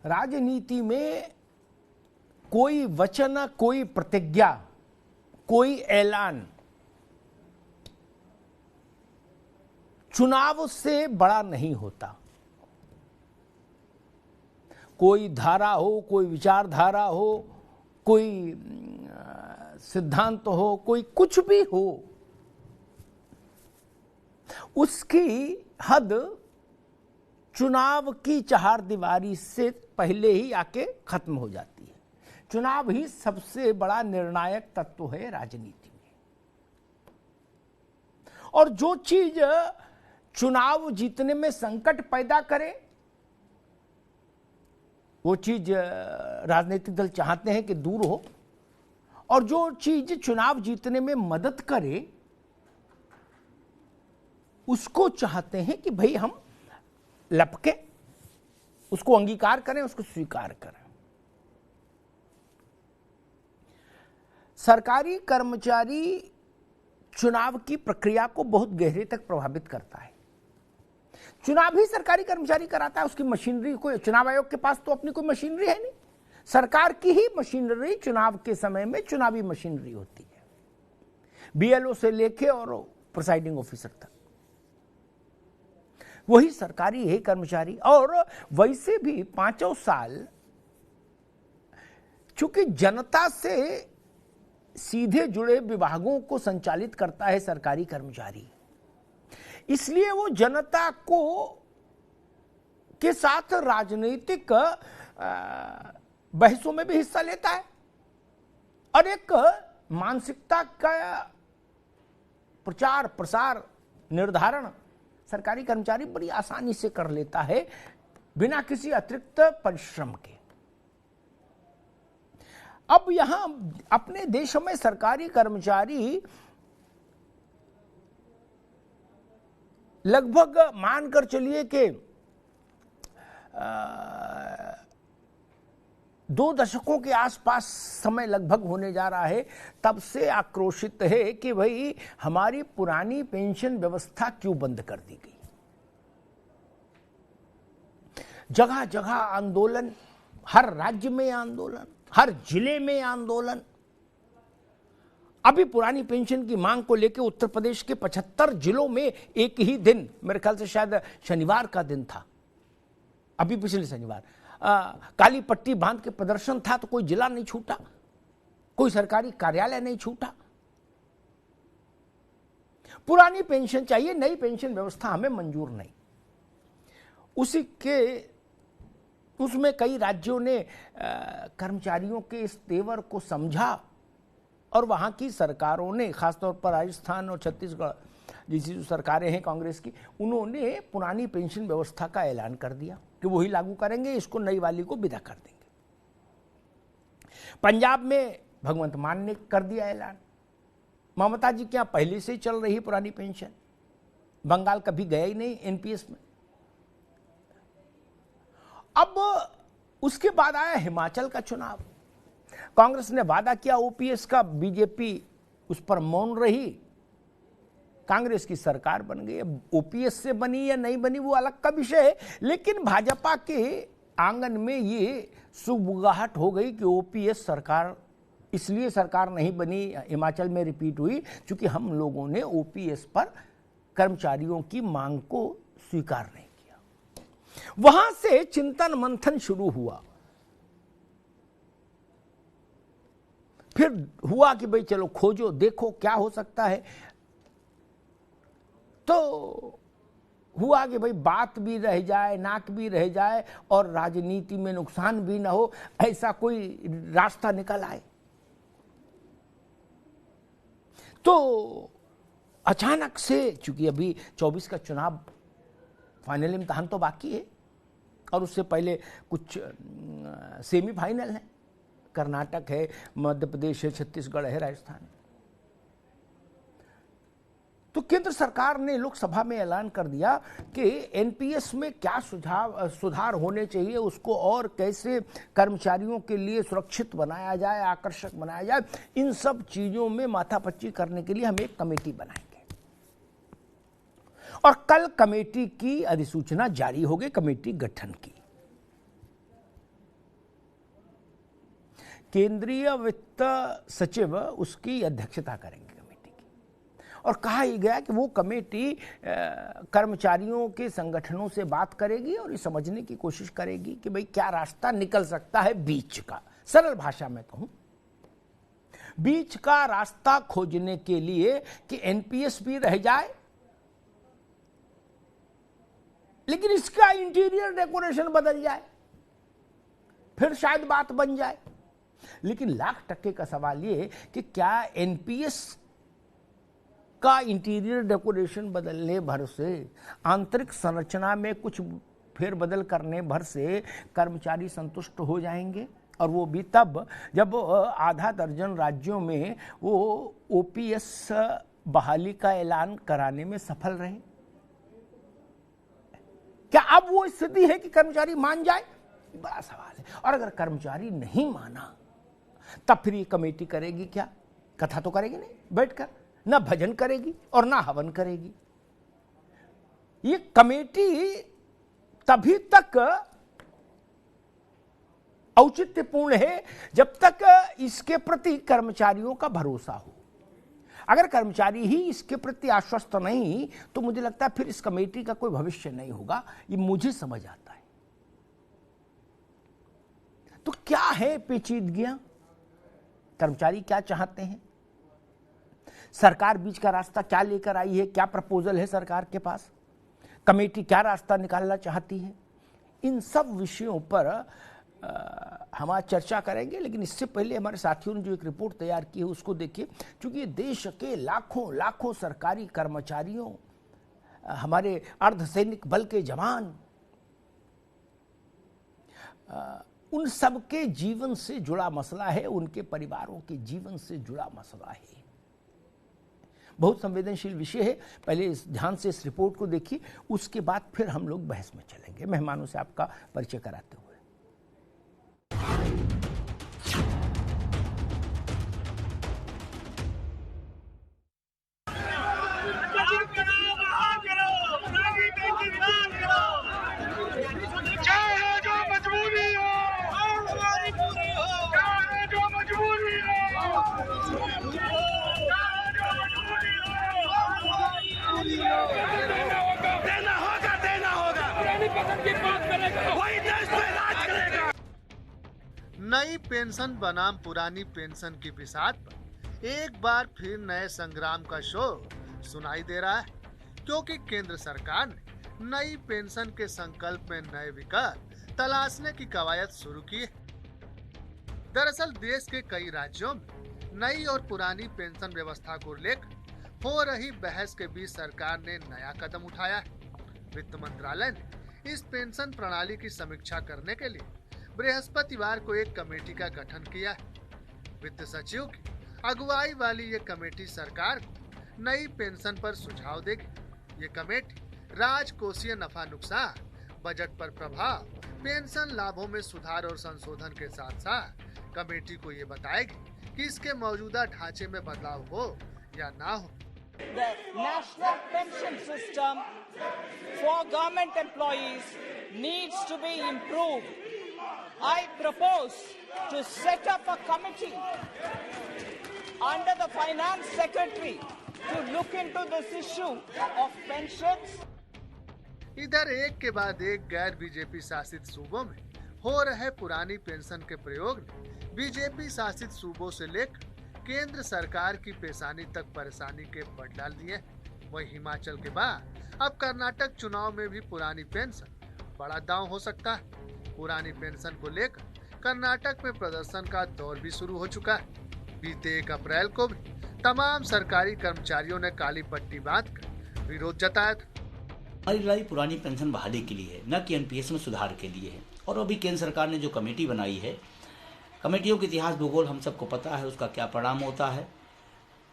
राजनीति में कोई वचन, कोई प्रतिज्ञा, कोई ऐलान चुनाव से बड़ा नहीं होता। कोई धारा हो, कोई विचारधारा हो, कोई सिद्धांत हो, कोई कुछ भी हो, उसकी हद चुनाव की चहारदीवारी से पहले ही आके खत्म हो जाती है। चुनाव ही सबसे बड़ा निर्णायक तत्व है राजनीति में। और जो चीज चुनाव जीतने में संकट पैदा करे, वो चीज राजनीतिक दल चाहते हैं कि दूर हो, और जो चीज चुनाव जीतने में मदद करे उसको चाहते हैं कि भाई हम लपके, उसको अंगीकार करें, उसको स्वीकार करें। सरकारी कर्मचारी चुनाव की प्रक्रिया को बहुत गहरे तक प्रभावित करता है। चुनाव ही सरकारी कर्मचारी कराता है, उसकी मशीनरी को, चुनाव आयोग के पास तो अपनी कोई मशीनरी है नहीं। सरकार की ही मशीनरी चुनाव के समय में चुनावी मशीनरी होती है, बीएलओ से लेके और प्रिसाइडिंग ऑफिसर तक वही सरकारी है कर्मचारी। और वैसे भी 5 साल चूंकि जनता से सीधे जुड़े विभागों को संचालित करता है सरकारी कर्मचारी, इसलिए वो जनता को के साथ राजनीतिक बहसों में भी हिस्सा लेता है और एक मानसिकता का प्रचार प्रसार निर्धारण सरकारी कर्मचारी बड़ी आसानी से कर लेता है, बिना किसी अतिरिक्त परिश्रम के। अब यहां अपने देश में सरकारी कर्मचारी लगभग मानकर चलिए कि 2 दशकों के आसपास समय लगभग होने जा रहा है, तब से आक्रोशित है कि भाई हमारी पुरानी पेंशन व्यवस्था क्यों बंद कर दी गई। जगह जगह आंदोलन, हर राज्य में आंदोलन, हर जिले में आंदोलन। अभी पुरानी पेंशन की मांग को लेकर उत्तर प्रदेश के 75 जिलों में एक ही दिन, मेरे ख्याल से शायद शनिवार का दिन था, अभी पिछले शनिवार, काली पट्टी बांध के प्रदर्शन था, तो कोई जिला नहीं छूटा, कोई सरकारी कार्यालय नहीं छूटा। पुरानी पेंशन चाहिए, नई पेंशन व्यवस्था हमें मंजूर नहीं। उसमें कई राज्यों ने कर्मचारियों के इस तेवर को समझा और वहां की सरकारों ने, खासतौर पर राजस्थान और छत्तीसगढ़ जैसी जो सरकारें हैं कांग्रेस की, उन्होंने पुरानी पेंशन व्यवस्था का ऐलान कर दिया कि वही लागू करेंगे, इसको नई वाली को विदा कर देंगे। पंजाब में भगवंत मान ने कर दिया ऐलान। ममता जी क्या पहले से ही चल रही पुरानी पेंशन, बंगाल कभी गया ही नहीं एनपीएस में। अब उसके बाद आया हिमाचल का चुनाव। कांग्रेस ने वादा किया ओपीएस का, बीजेपी उस पर मौन रही, कांग्रेस की सरकार बन गई। अब ओपीएस से बनी या नहीं बनी वो अलग का विषय है, लेकिन भाजपा के आंगन में ये सुगबुगाहट हो गई कि ओपीएस सरकार, इसलिए सरकार नहीं बनी, हिमाचल में रिपीट हुई क्योंकि हम लोगों ने ओपीएस पर कर्मचारियों की मांग को स्वीकार नहीं किया। वहां से चिंतन मंथन शुरू हुआ। फिर हुआ कि भाई चलो खोजो, देखो क्या हो सकता है। तो हुआ कि भाई बात भी रह जाए, नाक भी रह जाए और राजनीति में नुकसान भी ना हो, ऐसा कोई रास्ता निकल आए। तो अचानक से, चूंकि अभी 24 का चुनाव फाइनल इम्तिहान तो बाकी है और उससे पहले कुछ सेमीफाइनल है, कर्नाटक है, मध्य प्रदेश है, छत्तीसगढ़ है, राजस्थान है। तो केंद्र सरकार ने लोकसभा में ऐलान कर दिया कि एनपीएस में क्या सुधार होने चाहिए, उसको और कैसे कर्मचारियों के लिए सुरक्षित बनाया जाए, आकर्षक बनाया जाए, इन सब चीजों में माथापच्ची करने के लिए हम एक कमेटी बनाएंगे। और कल कमेटी की अधिसूचना जारी हो गई, कमेटी गठन की। केंद्रीय वित्त सचिव उसकी अध्यक्षता करेंगे कमेटी की। और कहा ही गया कि वो कमेटी कर्मचारियों के संगठनों से बात करेगी और ये समझने की कोशिश करेगी कि भाई क्या रास्ता निकल सकता है बीच का। सरल भाषा में कहूं, बीच का रास्ता खोजने के लिए कि एनपीएस भी रह जाए लेकिन इसका इंटीरियर डेकोरेशन बदल जाए, फिर शायद बात बन जाए। लेकिन लाख टक्के का सवाल ये कि क्या एनपीएस का इंटीरियर डेकोरेशन बदलने भर से, आंतरिक संरचना में कुछ फेरबदल करने भर से कर्मचारी संतुष्ट हो जाएंगे? और वो भी तब जब आधा दर्जन राज्यों में वो ओपीएस बहाली का ऐलान कराने में सफल रहे। क्या अब वो स्थिति है कि कर्मचारी मान जाए? बड़ा सवाल है। और अगर कर्मचारी नहीं माना तब फिर ये कमेटी करेगी क्या? कथा तो करेगी नहीं बैठकर, ना भजन करेगी और ना हवन करेगी। ये कमेटी तभी तक औचित्यपूर्ण है जब तक इसके प्रति कर्मचारियों का भरोसा हो। अगर कर्मचारी ही इसके प्रति आश्वस्त नहीं तो मुझे लगता है फिर इस कमेटी का कोई भविष्य नहीं होगा। ये मुझे समझ आता है। तो क्या है पेचीदगियां? कर्मचारी क्या चाहते हैं? सरकार बीच का रास्ता क्या लेकर आई है? क्या प्रपोजल है सरकार के पास? कमेटी क्या रास्ता निकालना चाहती है? इन सब विषयों पर हम आज चर्चा करेंगे। लेकिन इससे पहले हमारे साथियों ने जो एक रिपोर्ट तैयार की है उसको देखिए। क्योंकि देश के लाखों लाखों सरकारी कर्मचारियों, हमारे अर्धसैनिक बल के जवान, उन सबके जीवन से जुड़ा मसला है, उनके परिवारों के जीवन से जुड़ा मसला है। बहुत संवेदनशील विषय है। पहले ध्यान से इस रिपोर्ट को देखिए, उसके बाद फिर हम लोग बहस में चलेंगे। मेहमानों से आपका परिचय कराते हुए नई पेंशन बनाम पुरानी पेंशन की बिसात पर एक बार फिर नए संग्राम का शोर सुनाई दे रहा है, क्योंकि केंद्र सरकार ने नई पेंशन के संकल्प में नए विकल्प तलाशने की कवायद शुरू की है। दरअसल देश के कई राज्यों में नई और पुरानी पेंशन व्यवस्था को लेकर हो रही बहस के बीच सरकार ने नया कदम उठाया है। वित्त मंत्रालय ने इस पेंशन प्रणाली की समीक्षा करने के लिए बृहस्पतिवार को एक कमेटी का गठन किया है। वित्त सचिव की अगुवाई वाली ये कमेटी सरकार को नई पेंशन पर सुझाव देगी। ये कमेटी राजकोषीय नफा नुकसान, बजट पर प्रभाव, पेंशन लाभों में सुधार और संशोधन के साथ साथ कमेटी को ये बताएगी कि इसके मौजूदा ढांचे में बदलाव हो या ना हो। The national pension system for government employees needs to be improved. I propose to set up a committee under the finance secretary to look into this issue of pensions. इधर एक के बाद एक गैर बीजेपी शासित सूबों में हो रहे पुरानी पेंशन के प्रयोग ने बीजेपी शासित सूबों से लेकर केंद्र सरकार की पेशानी तक परेशानी के बढ़ डाल दिए। वही हिमाचल के बाद अब कर्नाटक चुनाव में भी पुरानी पेंशन बड़ा दांव हो सकता है। पुरानी पेंशन को लेकर कर्नाटक में प्रदर्शन का दौर भी शुरू हो चुका है। बीते 1 अप्रैल को भी तमाम सरकारी कर्मचारियों ने काली पट्टी बांधकर विरोध जताया था। हमारी लड़ाई पुरानी पेंशन बहाली के लिए है, न कि एनपीएस में सुधार के लिए है। और अभी केंद्र सरकार ने जो कमेटी बनाई है, कमेटियों के इतिहास भूगोल हम सबको पता है, उसका क्या परिणाम होता है।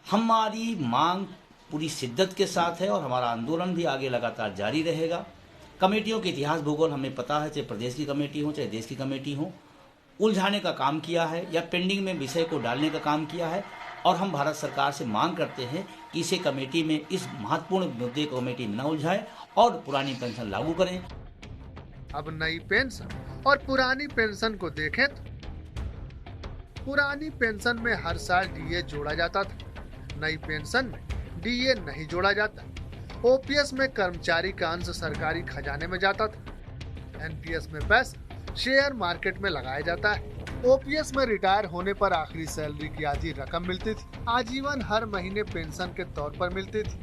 हमारी मांग पूरी शिद्दत के साथ है और हमारा आंदोलन भी आगे लगातार जारी रहेगा। कमेटियों के इतिहास भूगोल हमें पता है, चाहे प्रदेश की कमेटी हो चाहे देश की कमेटी हो, उलझाने का काम किया है या पेंडिंग में विषय को डालने का काम किया है। और हम भारत सरकार से मांग करते हैं कि इसे कमेटी में, इस महत्वपूर्ण मुद्दे को कमेटी में न उलझाए और पुरानी पेंशन लागू करें। अब नई पेंशन और पुरानी पेंशन को देखें तो पुरानी पेंशन में हर साल डीए जोड़ा जाता था, नई पेंशन में डीए नहीं जोड़ा जाता। ओपीएस में कर्मचारी का अंश सरकारी खजाने में जाता था, एनपीएस में पैसा शेयर मार्केट में लगाया जाता है। ओपीएस में रिटायर होने पर आखिरी सैलरी की आधी रकम मिलती थी, आजीवन हर महीने पेंशन के तौर पर मिलती थी।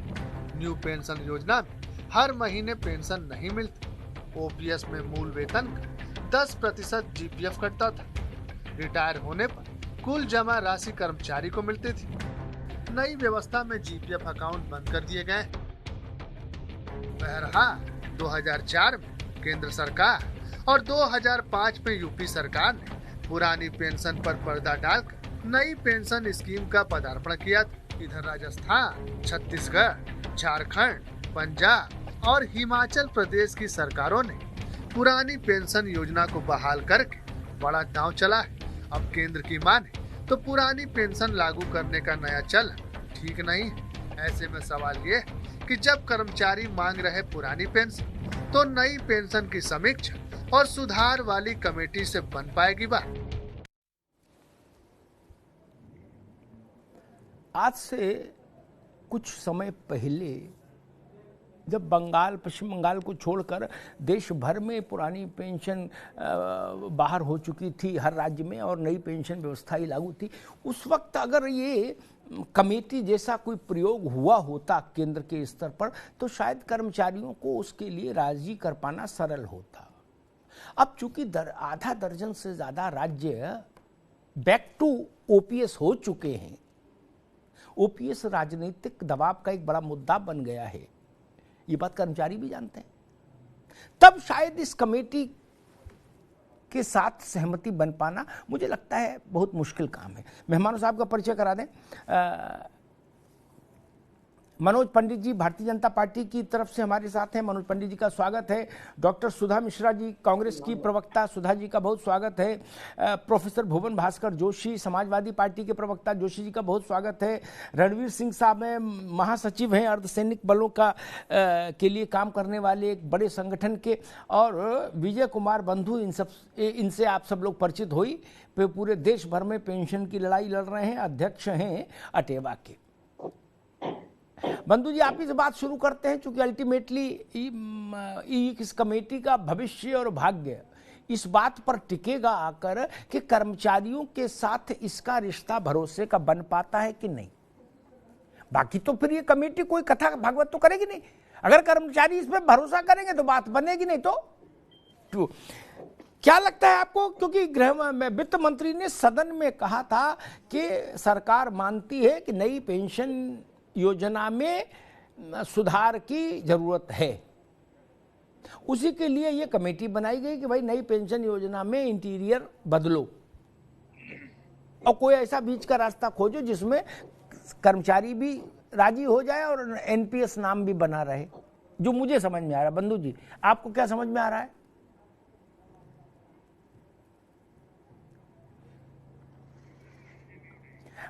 न्यू पेंशन योजना में हर महीने पेंशन नहीं मिलती। ओपीएस में मूल वेतन का 10% जीपीएफ कटता था। रिटायर होने पर कुल जमा राशि कर्मचारी को मिलती थी। नई व्यवस्था में जीपीएफ अकाउंट बंद कर दिए गए। बहरहाल 2004 में केंद्र सरकार और 2005 में यूपी सरकार ने पुरानी पेंशन पर पर्दा डालकर नई पेंशन स्कीम का पदार्पण किया था। इधर राजस्थान, छत्तीसगढ़, झारखंड, पंजाब और हिमाचल प्रदेश की सरकारों ने पुरानी पेंशन योजना को बहाल करके बड़ा दांव चला है। अब केंद्र की माने तो पुरानी पेंशन लागू करने का नया चलन ठीक नहीं है। ऐसे में सवाल ये है कि जब कर्मचारी मांग रहे पुरानी पेंशन, तो नई पेंशन की समीक्षा और सुधार वाली कमेटी से बन पाएगी बात। आज से कुछ समय पहले जब पश्चिम बंगाल को छोड़कर देश भर में पुरानी पेंशन बाहर हो चुकी थी हर राज्य में और नई पेंशन व्यवस्था ही लागू थी, उस वक्त अगर ये कमेटी जैसा कोई प्रयोग हुआ होता केंद्र के स्तर पर, तो शायद कर्मचारियों को उसके लिए राजी कर पाना सरल होता। अब चूंकि आधा दर्जन से ज्यादा राज्य बैक टू ओपीएस हो चुके हैं, ओपीएस राजनीतिक दबाव का एक बड़ा मुद्दा बन गया है, ये बात कर्मचारी भी जानते हैं। तब शायद इस कमेटी के साथ सहमति बन पाना मुझे लगता है बहुत मुश्किल काम है। मेहमानों साहब का परिचय करा दें। मनोज पंडित जी भारतीय जनता पार्टी की तरफ से हमारे साथ हैं। मनोज पंडित जी का स्वागत है। डॉक्टर सुधा मिश्रा जी कांग्रेस की प्रवक्ता, सुधा जी का बहुत स्वागत है। प्रोफेसर भुवन भास्कर जोशी समाजवादी पार्टी के प्रवक्ता, जोशी जी का बहुत स्वागत है। रणवीर सिंह साहब हैं, महासचिव हैं अर्धसैनिक बलों का के लिए काम करने वाले एक बड़े संगठन के, और विजय कुमार बंधु, इनसे आप सब लोग परिचित हुई, पूरे देश भर में पेंशन की लड़ाई लड़ रहे हैं, अध्यक्ष हैं अटेवा के। बंधु जी, आप ही से बात शुरू करते हैं, क्योंकि अल्टीमेटली इस कमेटी का भविष्य और भाग्य इस बात पर टिकेगा आकर कि कर्मचारियों के साथ इसका रिश्ता भरोसे का बन पाता है कि नहीं। बाकी तो फिर ये कमेटी कोई कथा भागवत तो करेगी नहीं। अगर कर्मचारी इस पर भरोसा करेंगे तो बात बनेगी नहीं। तो क्या लगता है आपको, क्योंकि वित्त मंत्री ने सदन में कहा था कि सरकार मानती है कि नई पेंशन योजना में सुधार की जरूरत है, उसी के लिए ये कमेटी बनाई गई कि भाई नई पेंशन योजना में इंटीरियर बदलो और कोई ऐसा बीच का रास्ता खोजो जिसमें कर्मचारी भी राजी हो जाए और एनपीएस नाम भी बना रहे, जो मुझे समझ में आ रहा है। बंधु जी, आपको क्या समझ में आ रहा है?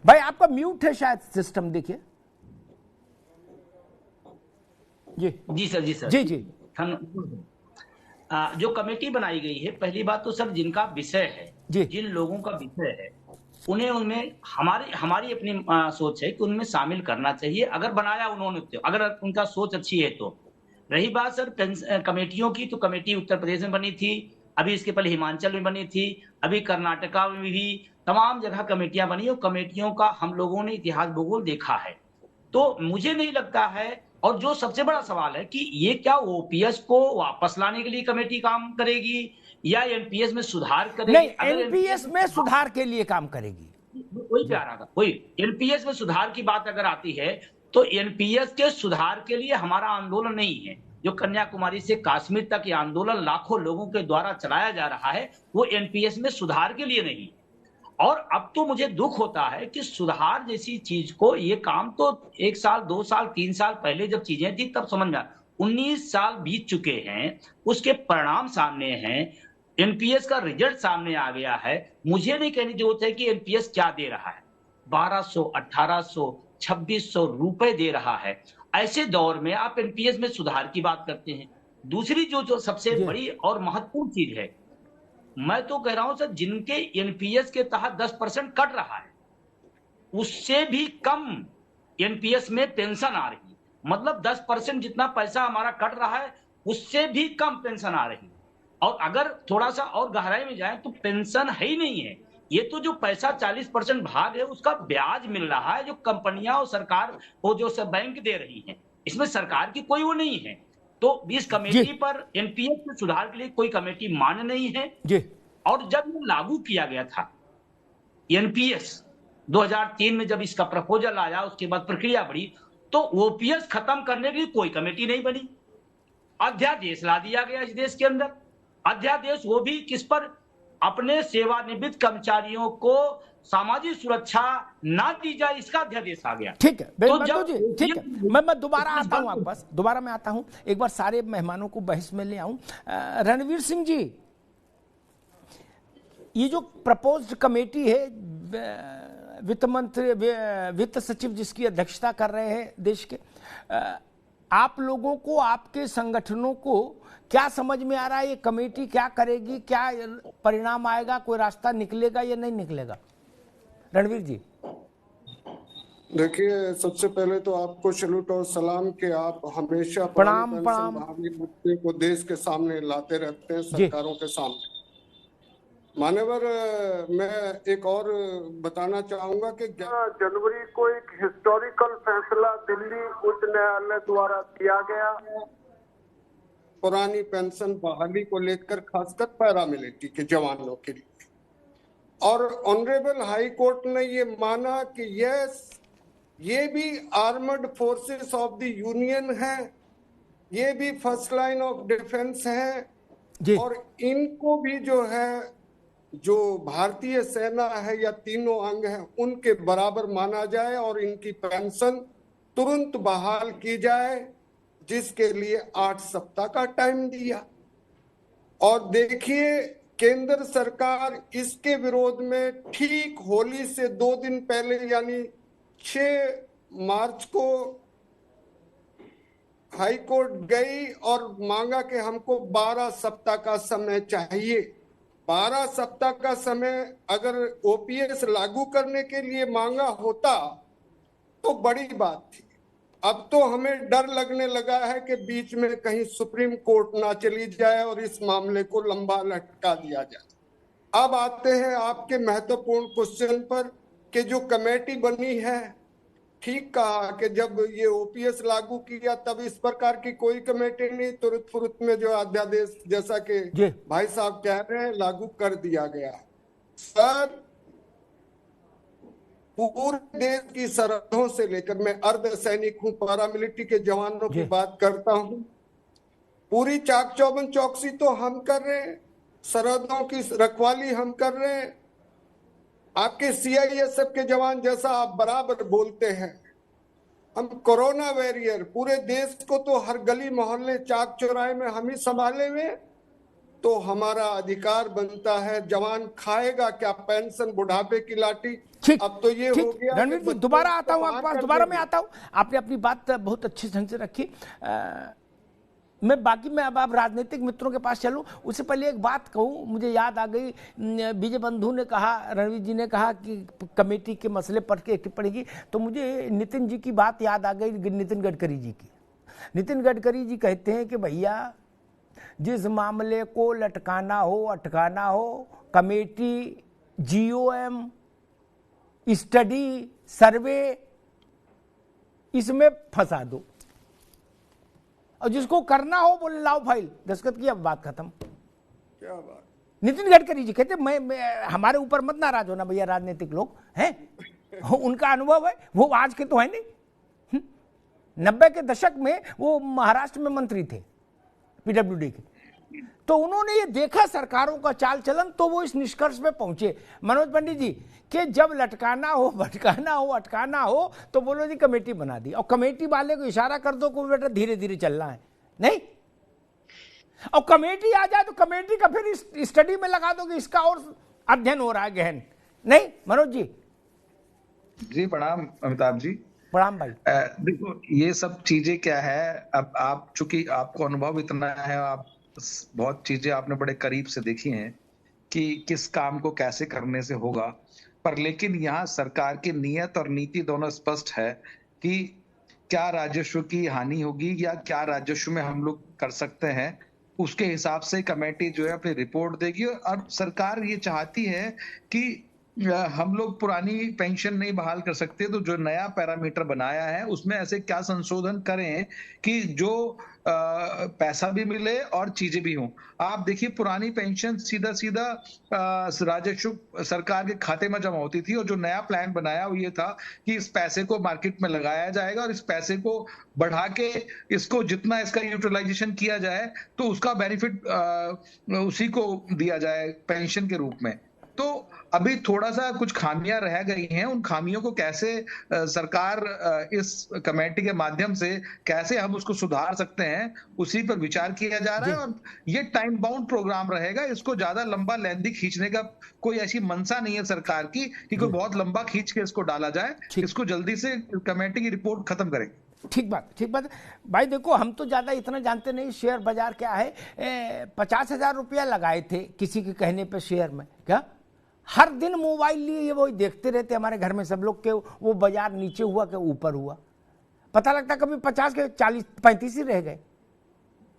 भाई आपका म्यूट है शायद, सिस्टम देखिए। जी सर जी जो कमेटी बनाई गई है, पहली बात तो सर जिनका विषय है, जिन लोगों का विषय है, उन्हें उनमें हमारी अपनी सोच है कि उनमें शामिल करना चाहिए। अगर बनाया उन्होंने तो, अगर उनका सोच अच्छी है तो। रही बात सर कमेटियों की, तो कमेटी उत्तर प्रदेश में बनी थी, अभी इसके पहले हिमाचल में बनी थी, अभी कर्नाटका में भी तमाम जगह कमेटियां बनी और कमेटियों का हम लोगों ने इतिहास भूगोल देखा है। तो मुझे नहीं लगता है, और जो सबसे बड़ा सवाल है कि ये क्या ओपीएस को वापस लाने के लिए कमेटी काम करेगी या एनपीएस में सुधार करेगी? नहीं, एनपीएस में सुधार के लिए काम करेगी। वही कह रहा था, वही एनपीएस में सुधार की बात अगर आती है तो एनपीएस के सुधार के लिए हमारा आंदोलन नहीं है। जो कन्याकुमारी से कश्मीर तक ये आंदोलन लाखों लोगों के द्वारा चलाया जा रहा है, वो एनपीएस में सुधार के लिए नहीं। और अब तो मुझे दुख होता है कि सुधार जैसी चीज को, ये काम तो 1 साल 2 साल 3 साल पहले जब चीजें थी तब समझ में आया। 19 साल बीत चुके हैं, उसके परिणाम सामने हैं, एनपीएस का रिजल्ट सामने आ गया है। मुझे नहीं कहने की जरूरत है कि एनपीएस क्या दे रहा है, 1200, 1800, 2600 रुपए दे रहा है। ऐसे दौर में आप एनपीएस में सुधार की बात करते हैं। दूसरी जो सबसे बड़ी और महत्वपूर्ण चीज है, मैं तो कह रहा हूं सर, जिनके एनपीएस के तहत 10% कट रहा है उससे भी कम एनपीएस में पेंशन आ रही है। मतलब 10% जितना पैसा हमारा कट रहा है उससे भी कम पेंशन आ रही है। और अगर थोड़ा सा और गहराई में जाए तो पेंशन है ही नहीं है, ये तो जो पैसा 40% भाग है उसका ब्याज मिल रहा है जो कंपनियां और सरकार वो जो सब बैंक दे रही है, इसमें सरकार की कोई वो नहीं है। तो इस कमेटी पर एनपीएस के सुधार के लिए कोई कमेटी मान्य नहीं है जी। और जब ये लागू किया गया था एनपीएस 2003 में जब इसका प्रपोजल आया, उसके बाद प्रक्रिया बढ़ी, तो ओपीएस खत्म करने के लिए कोई कमेटी नहीं बनी, अध्यादेश ला दिया गया इस देश के अंदर। अध्यादेश वो भी किस पर? अपने सेवानिवृत्त कर्मचारियों को सामाजिक सुरक्षा ना दी जाए, इसका अध्यादेश आ गया। ठीक है तो बंधु जी, ठीक है, मैं दोबारा आता हूं आपके पास, दोबारा मैं आता हूं, एक बार सारे मेहमानों को बहस में ले आऊं। रणवीर सिंह जी, ये जो प्रपोज्ड कमेटी है, वित्त मंत्री, वित्त सचिव जिसकी अध्यक्षता कर रहे हैं देश के, आप लोगों को, आपके संगठनों को क्या समझ में आ रहा है? ये कमेटी क्या करेगी, क्या परिणाम आएगा, कोई रास्ता निकलेगा या नहीं निकलेगा? रणवीर जी। देखिए, सबसे पहले तो आपको सैल्यूट और सलाम कि आप हमेशा प्रणाम मुद्दे को देश के सामने लाते रहते हैं, सरकारों के सामने। मान्यवर, मैं एक और बताना चाहूंगा कि 11 जनवरी को एक हिस्टोरिकल फैसला दिल्ली उच्च न्यायालय द्वारा दिया गया पुरानी पेंशन बहाली को लेकर, खासकर पैरामिलिट्री के जवानों के लिए। और ऑनरेबल हाई कोर्ट ने ये माना कि ये भी armoured forces of the union है, ये भी फर्स्ट लाइन ऑफ डिफेंस है, और इनको भी जो है, जो भारतीय सेना है या तीनों अंग हैं, उनके बराबर माना जाए और इनकी पेंशन तुरंत बहाल की जाए, जिसके लिए 8 सप्ताह का टाइम दिया। और देखिए, केंद्र सरकार इसके विरोध में ठीक होली से 2 दिन पहले यानी 6 मार्च को हाई कोर्ट गई और मांगा कि हमको 12 सप्ताह का समय चाहिए। 12 सप्ताह का समय अगर ओपीएस लागू करने के लिए मांगा होता तो बड़ी बात थी। अब तो हमें डर लगने लगा है कि बीच में कहीं सुप्रीम कोर्ट ना चली जाए और इस मामले को लंबा लटका दिया जाए। अब आते हैं आपके महत्वपूर्ण क्वेश्चन पर कि जो कमेटी बनी है, ठीक कहा कि जब ये ओपीएस लागू किया तब इस प्रकार की कोई कमेटी नहीं, तुरंत फुरत में जो अध्यादेश जैसा कि भाई साहब कह रहे हैं लागू कर दिया गया। सर, पूरे देश की सरहदों से लेकर, मैं अर्ध सैनिक हूं, पैरामिलिट्री के जवानों की बात करता हूं, पूरी चाक चौबंद चौकसी तो हम कर रहे हैं, सरहदों की रखवाली हम कर रहे हैं। आपके सीआईएसएफ के जवान जैसा आप बराबर बोलते हैं, हम कोरोना वॉरियर, पूरे देश को तो हर गली मोहल्ले चाक चौराहे में हम ही संभाले हुए, तो हमारा अधिकार बनता है। जवान खाएगा क्या पेंशन, बुढ़ापे की लाठी? अब तो ये हो गया। रणवीर जी, दोबारा आता हूं आपके पास, दोबारा मैं आता हूं। आपने अपनी बात बहुत अच्छे ढंग से रखी। मैं अब राजनीतिक मित्रों के पास चलूं, उससे पहले एक बात कहूं, मुझे याद आ गई। विजय बंधु ने कहा, रणवीर जी ने कहा कि कमेटी के मसले पर के टिप्पणी की, तो मुझे नितिन जी की बात याद आ गई, नितिन गडकरी जी की। नितिन गडकरी जी कहते हैं कि भैया, जिस मामले को लटकाना हो, अटकाना हो, कमेटी, जीओएम, स्टडी, सर्वे, इसमें फंसा दो, और जिसको करना हो बोले लाओ फाइल, दस्तखत किया, बात खत्म। क्या बात। नितिन गडकरी जी कहते मैं हमारे ऊपर मत नाराज होना भैया, राजनीतिक लोग हैं, उनका अनुभव है, वो आज के तो है नहीं। 90 के दशक में वो महाराष्ट्र में मंत्री थे पीडब्ल्यूडी के, तो उन्होंने ये देखा सरकारों का चाल चलन, तो वो इस निष्कर्ष पे पहुंचे, मनोज पंडित जी, कि जब लटकाना हो, भटकाना हो, अटकाना हो, तो बोलो जी कमेटी बना दी, और कमेटी वाले को इशारा कर दो कि बेटा धीरे धीरे चलना है, नहीं, और कमेटी आ जाए तो कमेटी का फिर स्टडी में लगा दो कि इसका और अध्ययन हो रहा है गहन, नहीं? मनोज जी। जी प्रणाम अमिताभ जी। प्रणाम भाई। देखो, ये सब चीजें क्या है, अब आप चूंकि आपको अनुभव इतना है, आप बहुत चीजें आपने बड़े करीब से देखी हैं कि किस काम को कैसे करने से होगा, पर लेकिन यहाँ सरकार की नीयत और नीति दोनों स्पष्ट है कि क्या राजस्व की हानि होगी या क्या राजस्व में हम लोग कर सकते हैं, उसके हिसाब से कमेटी जो है अपनी रिपोर्ट देगी। और सरकार ये चाहती है कि हम लोग पुरानी पेंशन नहीं बहाल कर सकते, तो जो नया पैरामीटर बनाया है उसमें ऐसे क्या संशोधन करें कि जो पैसा भी मिले और चीजें भी हों। आप देखिए पुरानी पेंशन सीधा सीधा राजस्व सरकार के खाते में जमा होती थी, और जो नया प्लान बनाया वो ये था कि इस पैसे को मार्केट में लगाया जाएगा और इस पैसे को बढ़ा के इसको जितना इसका यूटिलाइजेशन किया जाए तो उसका बेनिफिट उसी को दिया जाए पेंशन के रूप में। तो अभी थोड़ा सा कुछ खामियां रह गई हैं, उन खामियों को कैसे सरकार इस कमेटी के माध्यम से कैसे हम उसको सुधार सकते हैं, उसी पर विचार किया जा रहा है। और ये टाइम बाउंड प्रोग्राम रहेगा, इसको ज्यादा लंबा लेंदी खींचने का कोई ऐसी मंशा नहीं है सरकार की कि कोई बहुत लंबा खींच के इसको डाला जाए। इसको जल्दी से कमेटी की रिपोर्ट खत्म करें। ठीक बात भाई। देखो हम तो ज्यादा इतना जानते नहीं शेयर बाजार क्या है। 50,000 रुपया लगाए थे किसी के कहने पे शेयर में, क्या हर दिन मोबाइल लिए वो देखते रहते हमारे घर में सब लोग के वो बाजार नीचे हुआ कि ऊपर हुआ, पता लगता कभी 50 के 40-35 ही रह गए,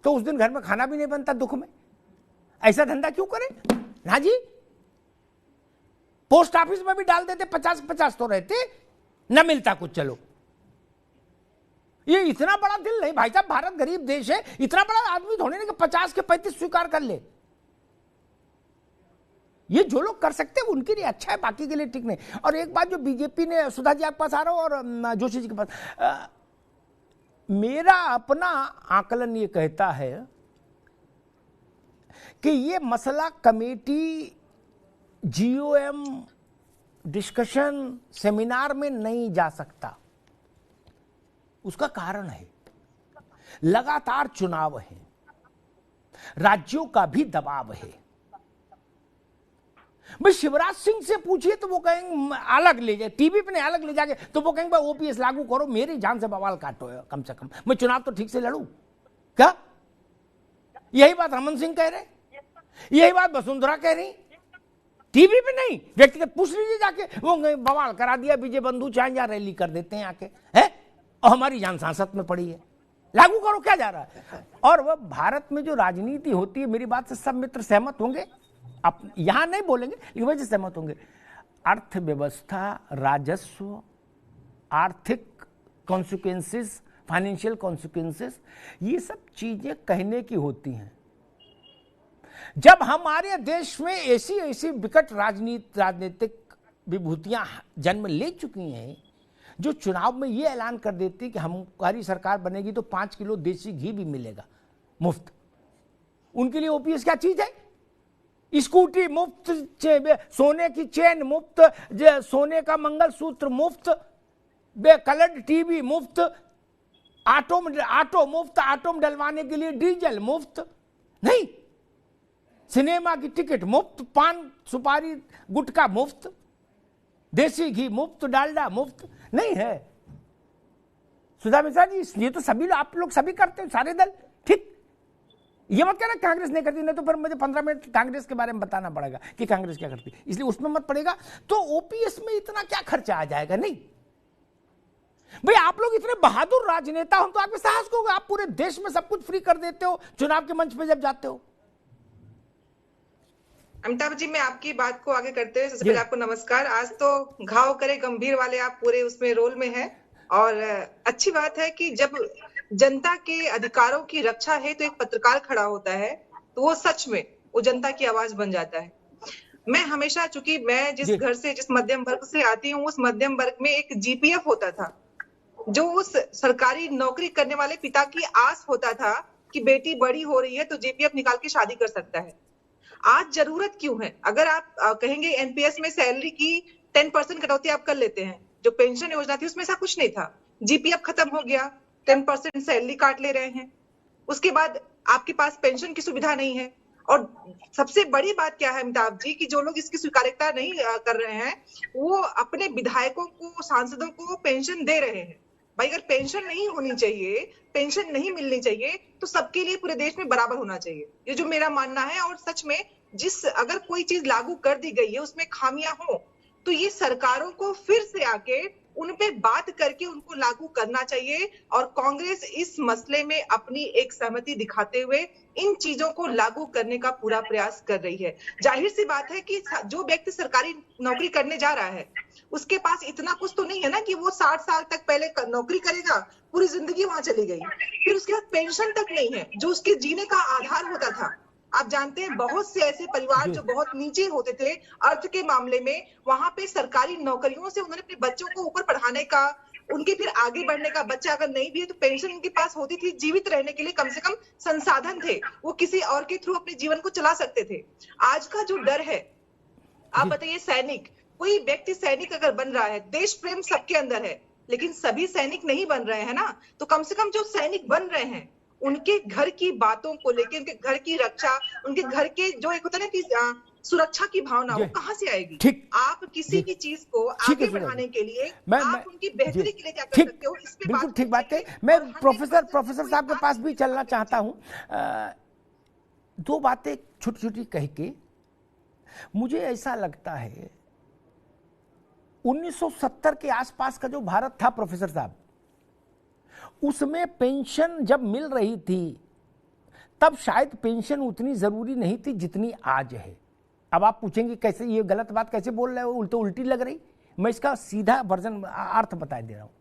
तो उस दिन घर में खाना भी नहीं बनता दुख में। ऐसा धंधा क्यों करें ना जी। पोस्ट ऑफिस में भी डाल देते 50-50 तो रहते, न मिलता कुछ। चलो ये इतना बड़ा दिल नहीं भाई साहब, भारत गरीब देश है, इतना बड़ा आदमी थोड़े नहीं कि 50 के 35 स्वीकार कर ले। ये जो लोग कर सकते हैं उनके लिए अच्छा है, बाकी के लिए ठीक नहीं। और एक बात जो बीजेपी ने, सुधा जी आपके पास आ रहा हूं और जोशी जी के पास, मेरा अपना आकलन ये कहता है कि ये मसला कमेटी जीओएम डिस्कशन सेमिनार में नहीं जा सकता। उसका कारण है लगातार चुनाव है, राज्यों का भी दबाव है। भाई शिवराज सिंह से पूछिए तो वो कहेंगे अलग ले जाए, टीवी पे नहीं अलग ले जाके तो वो कहेंगे भाई ओपीएस लागू करो, मेरी जान से बवाल काटो कम से कम, मैं चुनाव तो ठीक से लड़ूं क्या। यही बात रमन सिंह कह रहे, यही बात वसुंधरा कह रही, टीवी पे नहीं, व्यक्तिगत पूछ लीजिए जाके। वो बवाल करा दिया विजय बंधु, चाहे या रैली कर देते हैं आके, है और हमारी जान सांसद में पड़ी है, लागू करो क्या जा रहा है। और वह भारत में जो राजनीति होती है, मेरी बात से सब मित्र सहमत होंगे, आप यहां नहीं बोलेंगे लेकिन वैसे सहमत होंगे। अर्थव्यवस्था, राजस्व, आर्थिक कॉन्सिक्वेंसेस, फाइनेंशियल कॉन्सिक्वेंसेस, ये सब चीजें कहने की होती हैं। जब हमारे देश में ऐसी ऐसी विकट राजनीतिक विभूतियां जन्म ले चुकी हैं जो चुनाव में ये ऐलान कर देती कि हमारी सरकार बनेगी तो 5 किलो देसी घी भी मिलेगा मुफ्त। उनके लिए ओपीएस क्या चीज है? स्कूटी मुफ्त, सोने की चेन मुफ्त, सोने का मंगलसूत्र मुफ्त, कलर्ड टीवी मुफ्त, ऑटो मुफ्त, ऑटो में डलवाने के लिए डीजल मुफ्त नहीं, सिनेमा की टिकट मुफ्त, पान सुपारी गुटखा मुफ्त, देसी घी मुफ्त, डालडा मुफ्त नहीं है। सुधा मिश्रा जी, ये तो सभी आप लोग सभी करते हैं, सारे दल, ठीक। ये मत कहना कांग्रेस नहीं करती, नहीं तो फिर मुझे 15 मिनट कांग्रेस के बारे में बताना पड़ेगा कि कांग्रेस क्या करती, इसलिए उसमें मत पड़ेगा। तो ओपीएस में इतना क्या खर्चा आ जाएगा? नहीं भाई, आप लोग इतने बहादुर राजनेता हो तो आपके साहस को, आप पूरे देश में सब कुछ फ्री कर देते हो चुनाव के मंच पे जब जाते हो। अमिताभ जी, मैं आपकी बात को आगे करते हुए सबसे पहले आपको नमस्कार। आज तो घाव करे गंभीर वाले आप पूरे उसमें रोल में हैं, और अच्छी बात है कि जब जनता के अधिकारों की रक्षा है तो एक पत्रकार खड़ा होता है तो वो सच में वो जनता की आवाज बन जाता है। मैं हमेशा, चूंकि मैं जिस घर से, जिस मध्यम वर्ग से आती हूँ, उस मध्यम वर्ग में एक जीपीएफ होता था जो उस सरकारी नौकरी करने वाले पिता की आस होता था कि बेटी बड़ी हो रही है तो जीपीएफ निकाल के शादी कर सकता है। आज जरूरत क्यों है? अगर आप कहेंगे एनपीएस में सैलरी की 10% कटौती आप कर लेते हैं, जो पेंशन योजना थी उसमें ऐसा कुछ नहीं था, जीपीएफ खत्म हो गया, 10% सैलरी काट ले रहे हैं, उसके बाद आपके पास पेंशन की सुविधा नहीं है। और सबसे बड़ी बात क्या है अमिताभ जी, कि जो लोग इसकी स्वीकार्यता नहीं कर रहे हैं वो अपने विधायकों को, सांसदों को पेंशन दे रहे हैं। भाई, अगर पेंशन नहीं होनी चाहिए, पेंशन नहीं मिलनी चाहिए तो सबके लिए पूरे देश में बराबर होना चाहिए, ये जो मेरा मानना है। और सच में अगर कोई चीज लागू कर दी गई है उसमें खामियां हो, तो ये सरकारों को फिर से आके उन पे बात करके उनको लागू करना चाहिए। और कांग्रेस इस मसले में अपनी एक सहमति दिखाते हुए इन चीजों को लागू करने का पूरा प्रयास कर रही है। जाहिर सी बात है कि जो व्यक्ति सरकारी नौकरी करने जा रहा है उसके पास इतना कुछ तो नहीं है ना कि वो 60 साल तक पहले नौकरी करेगा, पूरी जिंदगी वहां चली गई, फिर उसके बाद पेंशन तक नहीं है जो उसके जीने का आधार होता था। आप जानते हैं बहुत से ऐसे परिवार जो बहुत नीचे होते थे अर्थ के मामले में, वहां पे सरकारी नौकरियों से उन्होंने अपने बच्चों को ऊपर पढ़ाने का, उनके फिर आगे बढ़ने का, बच्चा अगर नहीं भी है तो पेंशन उनके पास होती थी, जीवित रहने के लिए कम से कम संसाधन थे, वो किसी और के थ्रू अपने जीवन को चला सकते थे। आज का जो डर है, आप बताइए, सैनिक, कोई व्यक्ति सैनिक अगर बन रहा है, देश प्रेम सबके अंदर है, लेकिन सभी सैनिक नहीं बन रहे हैं ना, तो कम से कम जो सैनिक बन रहे हैं उनके घर की बातों को लेकर, उनके घर की रक्षा, उनके घर के जो एक होता है ना कि सुरक्षा की भावना, वो कहां से आएगी? ठीक, आप किसी भी चीज को आगे बढ़ाने के लिए आप उनकी बेहतरी के लिए क्या कर सकते हो, इस पे बिल्कुल ठीक बात है। मैं प्रोफेसर साहब के पास भी चलना चाहता हूं। दो बातें छोटी छोटी कह के मुझे ऐसा लगता है 1970 के आसपास का जो भारत था प्रोफेसर साहब, उसमें पेंशन जब मिल रही थी तब शायद पेंशन उतनी जरूरी नहीं थी जितनी आज है। अब आप पूछेंगे कैसे, ये गलत बात कैसे बोल रहे हो, तो उल्टी लग रही। मैं इसका सीधा वर्जन अर्थ बता दे रहा हूं।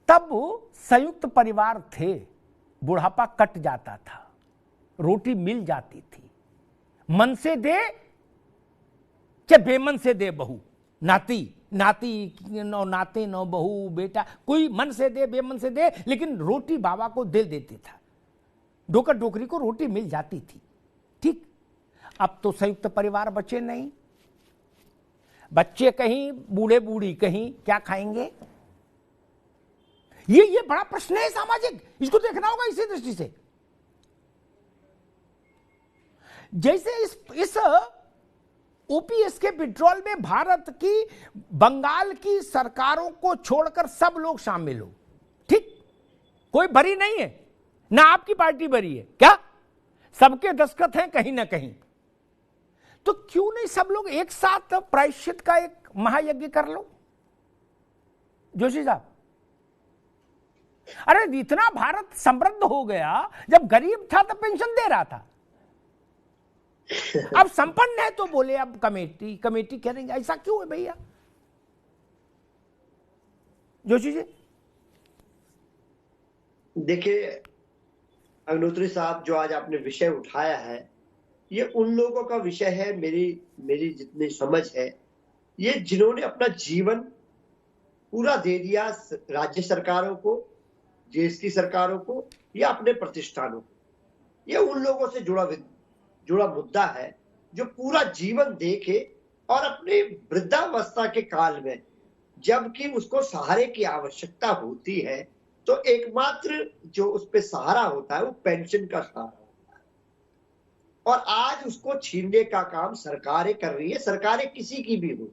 तब संयुक्त परिवार थे, बुढ़ापा कट जाता था, रोटी मिल जाती थी, मन से दे चाहे बेमन से दे बहू, नाती नो नाते नो बहू बेटा, कोई मन से दे बेमन से दे, लेकिन रोटी बाबा को दे देते था, डोकर डोकरी को रोटी मिल जाती थी। ठीक, अब तो संयुक्त परिवार बचे नहीं, बच्चे कहीं, बूढ़े बूढ़ी कहीं, क्या खाएंगे? ये बड़ा प्रश्न है सामाजिक, इसको देखना होगा इसी दृष्टि से। जैसे इस ओपीएस के विड्रॉल में भारत की, बंगाल की सरकारों को छोड़कर सब लोग शामिल हो, ठीक, कोई बरी नहीं है, ना आपकी पार्टी बरी है, क्या सबके दस्तखत हैं कहीं ना कहीं, तो क्यों नहीं सब लोग एक साथ प्रायश्चित का एक महायज्ञ कर लो? जोशी साहब, अरे इतना भारत समृद्ध हो गया, जब गरीब था तो पेंशन दे रहा था, अब संपन्न है तो बोले अब कमेटी करेंगे, ऐसा क्यों है भैया? जोशी जी, देखिए अग्निहोत्री साहब, जो आज आपने विषय उठाया है ये उन लोगों का विषय है, मेरी जितनी समझ है, ये जिन्होंने अपना जीवन पूरा दे दिया राज्य सरकारों को, देश की सरकारों को या अपने प्रतिष्ठानों को। ये उन लोगों से जुड़ा मुद्दा है जो पूरा जीवन देके और अपने वृद्धावस्था के काल में, जबकि उसको सहारे की आवश्यकता होती है, तो एकमात्र जो उस पे सहारा होता है वो पेंशन का सहारा होता है, और आज उसको छीनने का काम सरकारें कर रही है, सरकारें किसी की भी हो।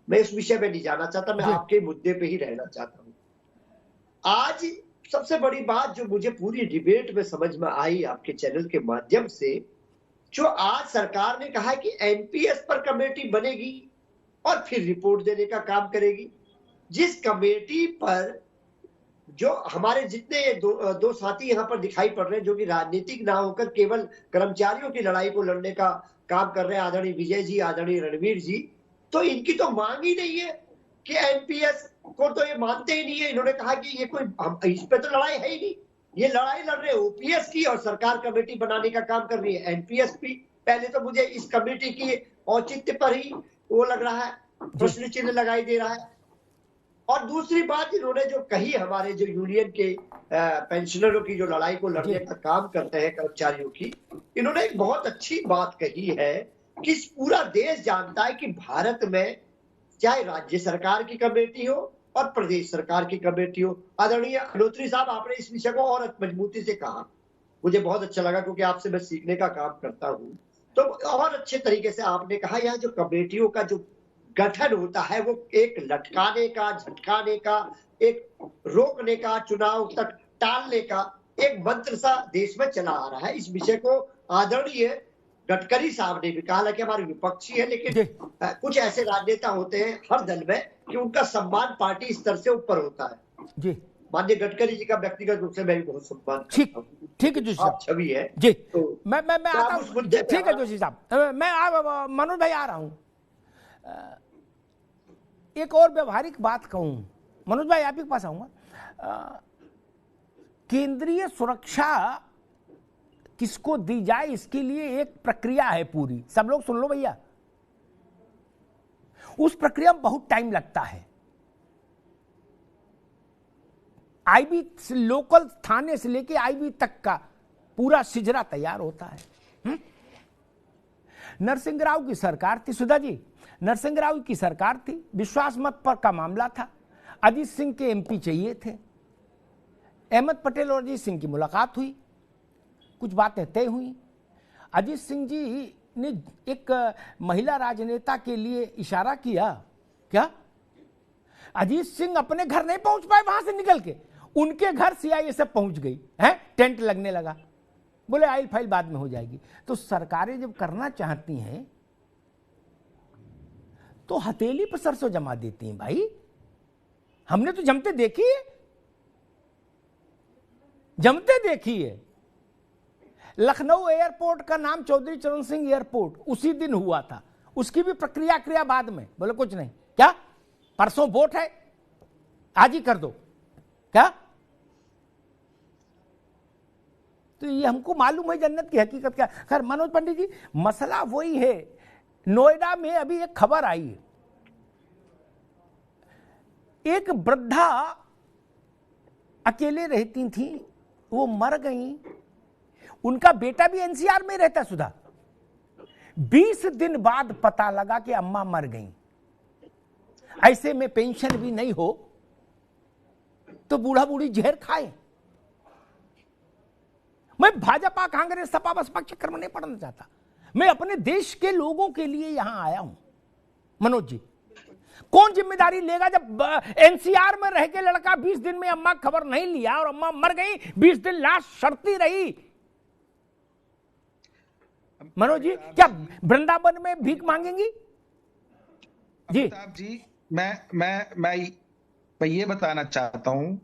मैं इस विषय में नहीं जाना चाहता, मैं आपके मुद्दे पे ही रहना चाहता हूं। आज सबसे बड़ी बात जो मुझे पूरी डिबेट में समझ में आई आपके चैनल के माध्यम से, जो आज सरकार ने कहा है कि एनपीएस पर कमेटी बनेगी और फिर रिपोर्ट देने का काम करेगी, जिस कमेटी पर जो हमारे जितने दो साथी यहाँ पर दिखाई पड़ रहे हैं, जो कि राजनीतिक ना होकर केवल कर्मचारियों की लड़ाई को लड़ने का काम कर रहे हैं, आदरणीय विजय जी, आदरणीय रणवीर जी, तो इनकी तो मांग ही नहीं है कि एनपीएस को, तो ये मानते ही नहीं है। इन्होंने कहा कि ये कोई, इस पे तो लड़ाई है ही नहीं, ये लड़ाई लड़ रहे ओपीएस की, और सरकार कमेटी बनाने का काम कर रही है एनपीएस की। पहले तो मुझे इस कमेटी की औचित्य पर ही वो लग रहा है, प्रश्न चिन्ह लगाई दे रहा है। और दूसरी बात इन्होंने जो कही, हमारे जो यूनियन के पेंशनरों की जो लड़ाई को लड़ने का काम करते हैं कर्मचारियों की, इन्होंने एक बहुत अच्छी बात कही है कि पूरा देश जानता है कि भारत में चाहे राज्य सरकार की कमेटी हो और प्रदेश सरकार की कमेटी हो। आदरणीय अग्निहोत्री साहब, आपने इस विषय को और मजबूती से कहा, मुझे बहुत अच्छा लगा, क्योंकि आपसे मैं सीखने का काम करता हूँ। तो और अच्छे तरीके से आपने कहा, यह जो कमेटियों का जो गठन होता है वो एक लटकाने का, झटकाने का, एक रोकने का, चुनाव तक टालने का एक मंत्र सा देश में चला आ रहा है। इस विषय को आदरणीय गडकरी साहब ने भी कहा, हालांकि हमारे विपक्षी है, लेकिन जी। कुछ ऐसे राजनेता होते हैं हर दल में कि उनका सम्मान पार्टी स्तर से ऊपर होता है। जी माननीय गडकरी जी का व्यक्तिगत रूप से मैं भी बहुत सम्मान ठीक करता हूं। ठीक है जोशी साहब, छवि है जी। तो मैं आता उस हूँ, मुद्दे पे ठीक है जोशी साहब, मैं मनोज भाई आ रहा हूँ। एक और व्यवहारिक बात कहूँ, मनोज भाई आप ही के पास आऊंगा। केंद्रीय सुरक्षा किसको दी जाए, इसके लिए एक प्रक्रिया है पूरी, सब लोग सुन लो भैया। उस प्रक्रिया में बहुत टाइम लगता है। आईबी लोकल थाने से लेके आईबी तक का पूरा सिजरा तैयार होता है। नरसिंह राव की सरकार थी, सुधा जी, नरसिंह राव की सरकार थी, विश्वास मत पर का मामला था, अजीत सिंह के एमपी चाहिए थे, अहमद पटेल और अजीत सिंह की मुलाकात हुई, कुछ बातें तय हुई। अजीत सिंह जी ने एक महिला राजनेता के लिए इशारा किया, क्या अजीत सिंह अपने घर नहीं पहुंच पाए, वहां से निकल के उनके घर सीआईएसएफ पहुंच गई है, टेंट लगने लगा, बोले आइल फाइल बाद में हो जाएगी। तो सरकारें जब करना चाहती हैं तो हथेली पर सरसों जमा देती हैं भाई। हमने तो जमते देखी है, जमते देखी है। लखनऊ एयरपोर्ट का नाम चौधरी चरण सिंह एयरपोर्ट उसी दिन हुआ था, उसकी भी प्रक्रिया क्रिया बाद में, बोले कुछ नहीं, क्या परसों वोट है आज ही कर दो, क्या? तो ये हमको मालूम है जन्नत की हकीकत क्या। खैर मनोज पंडित जी, मसला वही है। नोएडा में अभी एक खबर आई है, एक वृद्धा अकेले रहती थी, वो मर गई, उनका बेटा भी एनसीआर में रहता सुधा। 20 दिन बाद पता लगा कि अम्मा मर गई। ऐसे में पेंशन भी नहीं हो तो बूढ़ा बूढ़ी जहर खाए। मैं भाजपा कांग्रेस सपा बसपा चक्कर में नहीं पड़ना चाहता, मैं अपने देश के लोगों के लिए यहां आया हूं। मनोज जी, कौन जिम्मेदारी लेगा जब एनसीआर में रह के लड़का 20 दिन में अम्मा खबर नहीं लिया और अम्मा मर गई, 20 दिन लाश सड़ती रही। मनोज जी, क्या वृंदावन में भीख मांगेंगी? जी अमिताभ जी, मैं ये बताना चाहता हूं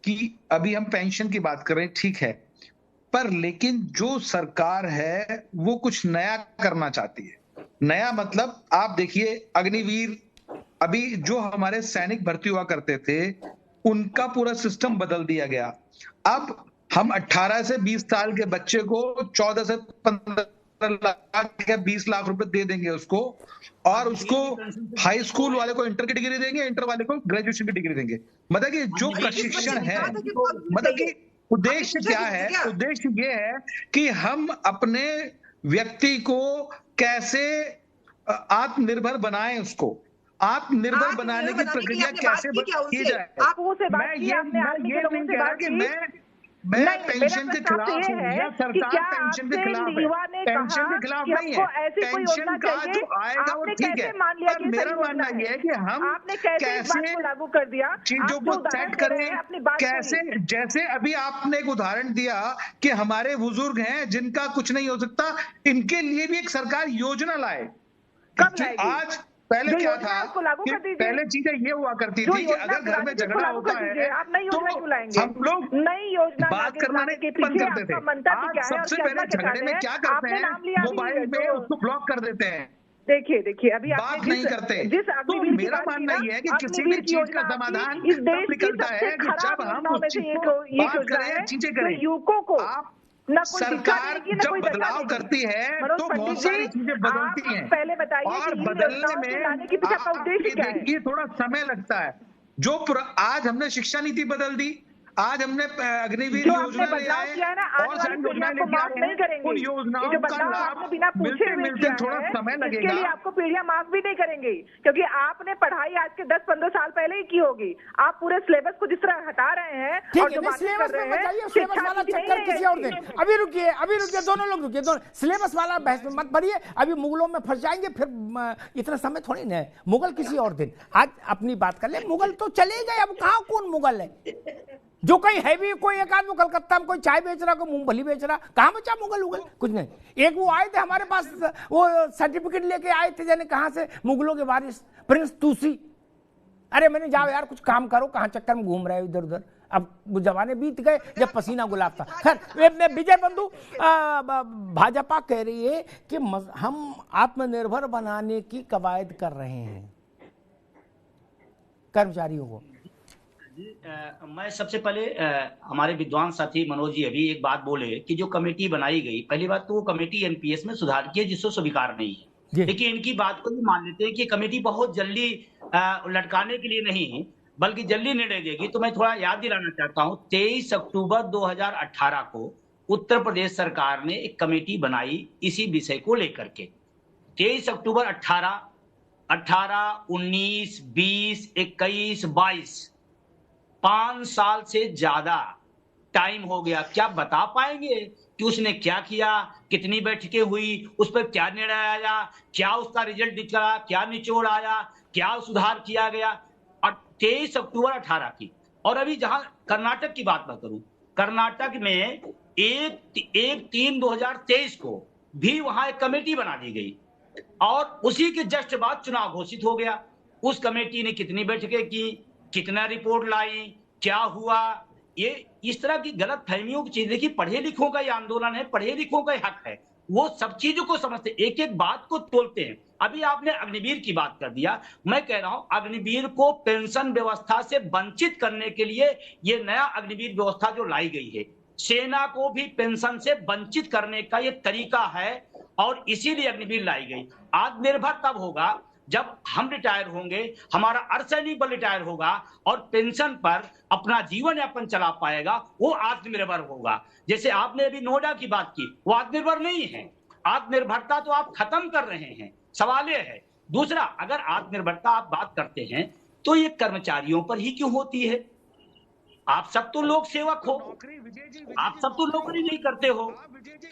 कि अभी हम पेंशन की बात कर रहे हैं, ठीक है, पर लेकिन जो सरकार है वो कुछ नया करना चाहती है। नया मतलब आप देखिए, अग्निवीर, अभी जो हमारे सैनिक भर्ती हुआ करते थे उनका पूरा सिस्टम बदल दिया गया। अब हम 18 से 20 साल के बच्चे को 14 से 15 लाख या 20 लाख रुपए दे देंगे उसको, और उसको हाई स्कूल वाले को इंटर की डिग्री देंगे, इंटर वाले को ग्रेजुएशन की डिग्री देंगे। मतलब कि जो प्रशिक्षण है, मतलब कि उद्देश्य क्या है? उद्देश्य ये है कि हम अपने व्यक्ति को कैसे आत्मनिर्भर बनाएं, उसको आत्मनिर्भर बनाने की प्रक्रिया कैसे की जाए। मैं ये नहीं कह रहा कि मैं पेंशन के खिलाफ हूँ या सरकार पेंशन के खिलाफ है, पेंशन के खिलाफ नहीं है। पेंशन का जो आएगा वो ठीक है, पर मेरा मानना यह है कि हम कैसे लागू कर दिया चीजों को सेट करें, कैसे, जैसे अभी आपने एक उदाहरण दिया कि हमारे बुजुर्ग हैं जिनका कुछ नहीं हो सकता, इनके लिए भी एक सरकार योजना लाए। आज पहले क्या था कि पहले चीजें ये हुआ करती थी कि अगर घर में झगड़ा होता है तो हम लोग नई योजना बात करना नहीं बंद करते थे। आज सबसे पहले झगड़े में क्या करते हैं, मोबाइल में उसको ब्लॉक कर देते हैं। देखिए अभी बात नहीं करते। तो मेरा मानना यह है कि किसी भी चीज का समाधान तब निकलता है कि जब हम उस चीज को बात करें, चीजें करें। युवकों को सरकार जब बदलाव करती है तो बहुत सारी चीजें बदलती हैं, पहले बताइए, और बदलने में देखिए थोड़ा समय लगता है। जो आज हमने शिक्षा नीति बदल दी, आज हमने अग्निवीर योजना ले आए और सारी योजनाएं लेके आए हैं, उन योजनाओं का लाभ मिलते मिलते थोड़ा समय लगेगा। इसके लिए आपको पीढ़ियां माफ भी नहीं करेंगे, क्योंकि आपने पढ़ाई आज के 10-15 साल पहले ही की होगी। आप पूरे सिलेबस को जिस तरह हटा रहे हैं और जो बातें कर रहे हैं, सिलेबस वाला चक्कर किसी और दिन। अभी रुकिए, दोनों लोग रुकिए, दोनों सिलेबस वाला बहस में मत भरिए, अभी मुगलों में फंस जाएंगे, फिर इतना समय थोड़ी ना है। मुगल किसी और दिन, आज अपनी बात कर ले। मुगल तो चले गए, अब कहाँ कौन मुगल है? जो कहीं है भी, कोई एक आदमी कलकत्ता में कोई चाय बेच रहा, कोई मूंगफली बेच रहा, कहाँ बचा मुगल उगल? कुछ नहीं। एक वो आए थे हमारे पास, वो सर्टिफिकेट लेके आए थे, जाने कहाँ से, मुगलों के वारिस प्रिंस तुसी। अरे मैंने जाओ यार कुछ काम करो, कहाँ चक्कर में घूम रहे हो इधर उधर। अब वो जमाने बीत गए जब पसीना गुलाब था। खैर विजय बंधु, भाजपा कह रही है कि हम आत्मनिर्भर बनाने की कवायद कर रहे हैं कर्मचारियों को। मैं सबसे पहले हमारे विद्वान साथी मनोज जी अभी एक बात बोले कि जो कमेटी बनाई गई, पहली बात तो वो कमेटी एनपीएस में सुधार की है, जिसको स्वीकार नहीं है। लेकिन इनकी बात को भी मान लेते हैं कि कमेटी बहुत जल्दी लटकाने के लिए नहीं बल्कि जल्दी निर्णय देगी। तो मैं थोड़ा याद दिलाना चाहता हूं, 23 अक्टूबर 2018 को उत्तर प्रदेश सरकार ने एक कमेटी बनाई इसी विषय को लेकर के। 23 अक्टूबर 18, 19, 20, 21, 22, 5 साल से ज्यादा टाइम हो गया। क्या बता पाएंगे कि उसने क्या किया, कितनी बैठकें हुई, उस पर क्या निर्णय आया, क्या उसका रिजल्ट निकला, क्या निचोड़ आया, क्या सुधार किया गया? 23 अक्टूबर 18 की। और अभी जहां कर्नाटक की बात मैं करूं, कर्नाटक में 1/3/2023 को भी वहां एक कमेटी बना दी गई और उसी के जस्ट बाद चुनाव घोषित हो गया। उस कमेटी ने कितनी बैठकें की, कितना रिपोर्ट लाई, क्या हुआ, ये इस तरह की गलत फहमियों की चीज। देखिए, पढ़े लिखों का ये आंदोलन है, पढ़े लिखों का हक है, वो सब चीजों को समझते, एक एक बात को तोलते हैं। अभी आपने अग्निवीर की बात कर दिया, मैं कह रहा हूं अग्निवीर को पेंशन व्यवस्था से वंचित करने के लिए ये नया अग्निवीर व्यवस्था जो लाई गई है, सेना को भी पेंशन से वंचित करने का ये तरीका है और इसीलिए अग्निवीर लाई गई। आत्मनिर्भर तब होगा जब हम रिटायर होंगे, हमारा अर्धसैनिक बल रिटायर होगा और पेंशन पर अपना जीवन यापन चला पाएगा, वो आत्मनिर्भर होगा। जैसे आपने अभी नोएडा की बात की, वो आत्मनिर्भर नहीं है। आत्मनिर्भरता तो आप खत्म कर रहे हैं, सवाल ये है। दूसरा, अगर आत्मनिर्भरता आप बात करते हैं तो ये कर्मचारियों पर ही क्यों होती है? आप सब तो लोक सेवक हो, आप सब तो नौकरी नहीं करते हो,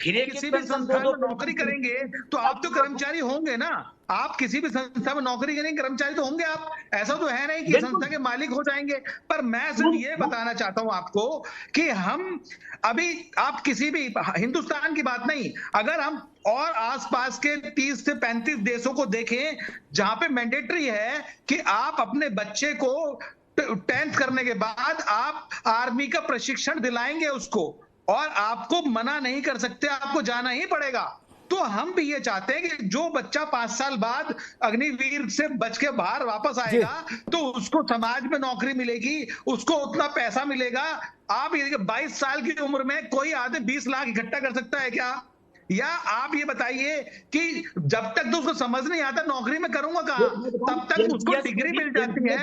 फिर किसी भी संस्था में नौकरी करेंगे तो आप तो कर्मचारी होंगे ना। आप किसी भी संस्था में नौकरी करेंगे, कर्मचारी तो होंगे आप। ऐसा तो है नहीं कि संस्था के मालिक हो जाएंगे। पर मैं सिर्फ ये बताना चाहता हूं आपको कि हम अभी, आप किसी भी हिंदुस्तान की बात नहीं, अगर हम और आसपास के 30 से 35 देशों को देखें जहां पे मैंडेटरी है कि आप अपने बच्चे को 10th करने के बाद आप आर्मी का प्रशिक्षण दिलाएंगे उसको, और आपको मना नहीं कर सकते, आपको जाना ही पड़ेगा। तो हम भी ये चाहते हैं कि जो बच्चा 5 साल बाद अग्निवीर से बच के बाहर वापस आएगा तो उसको समाज में नौकरी मिलेगी, उसको उतना पैसा मिलेगा। आप ये 22 साल की उम्र में कोई आदमी 20 लाख इकट्ठा कर सकता है क्या? या आप ये बताइए कि जब तक तो उसको समझ नहीं आता नौकरी में करूंगा कहां, तब तक उसको डिग्री मिल जाती है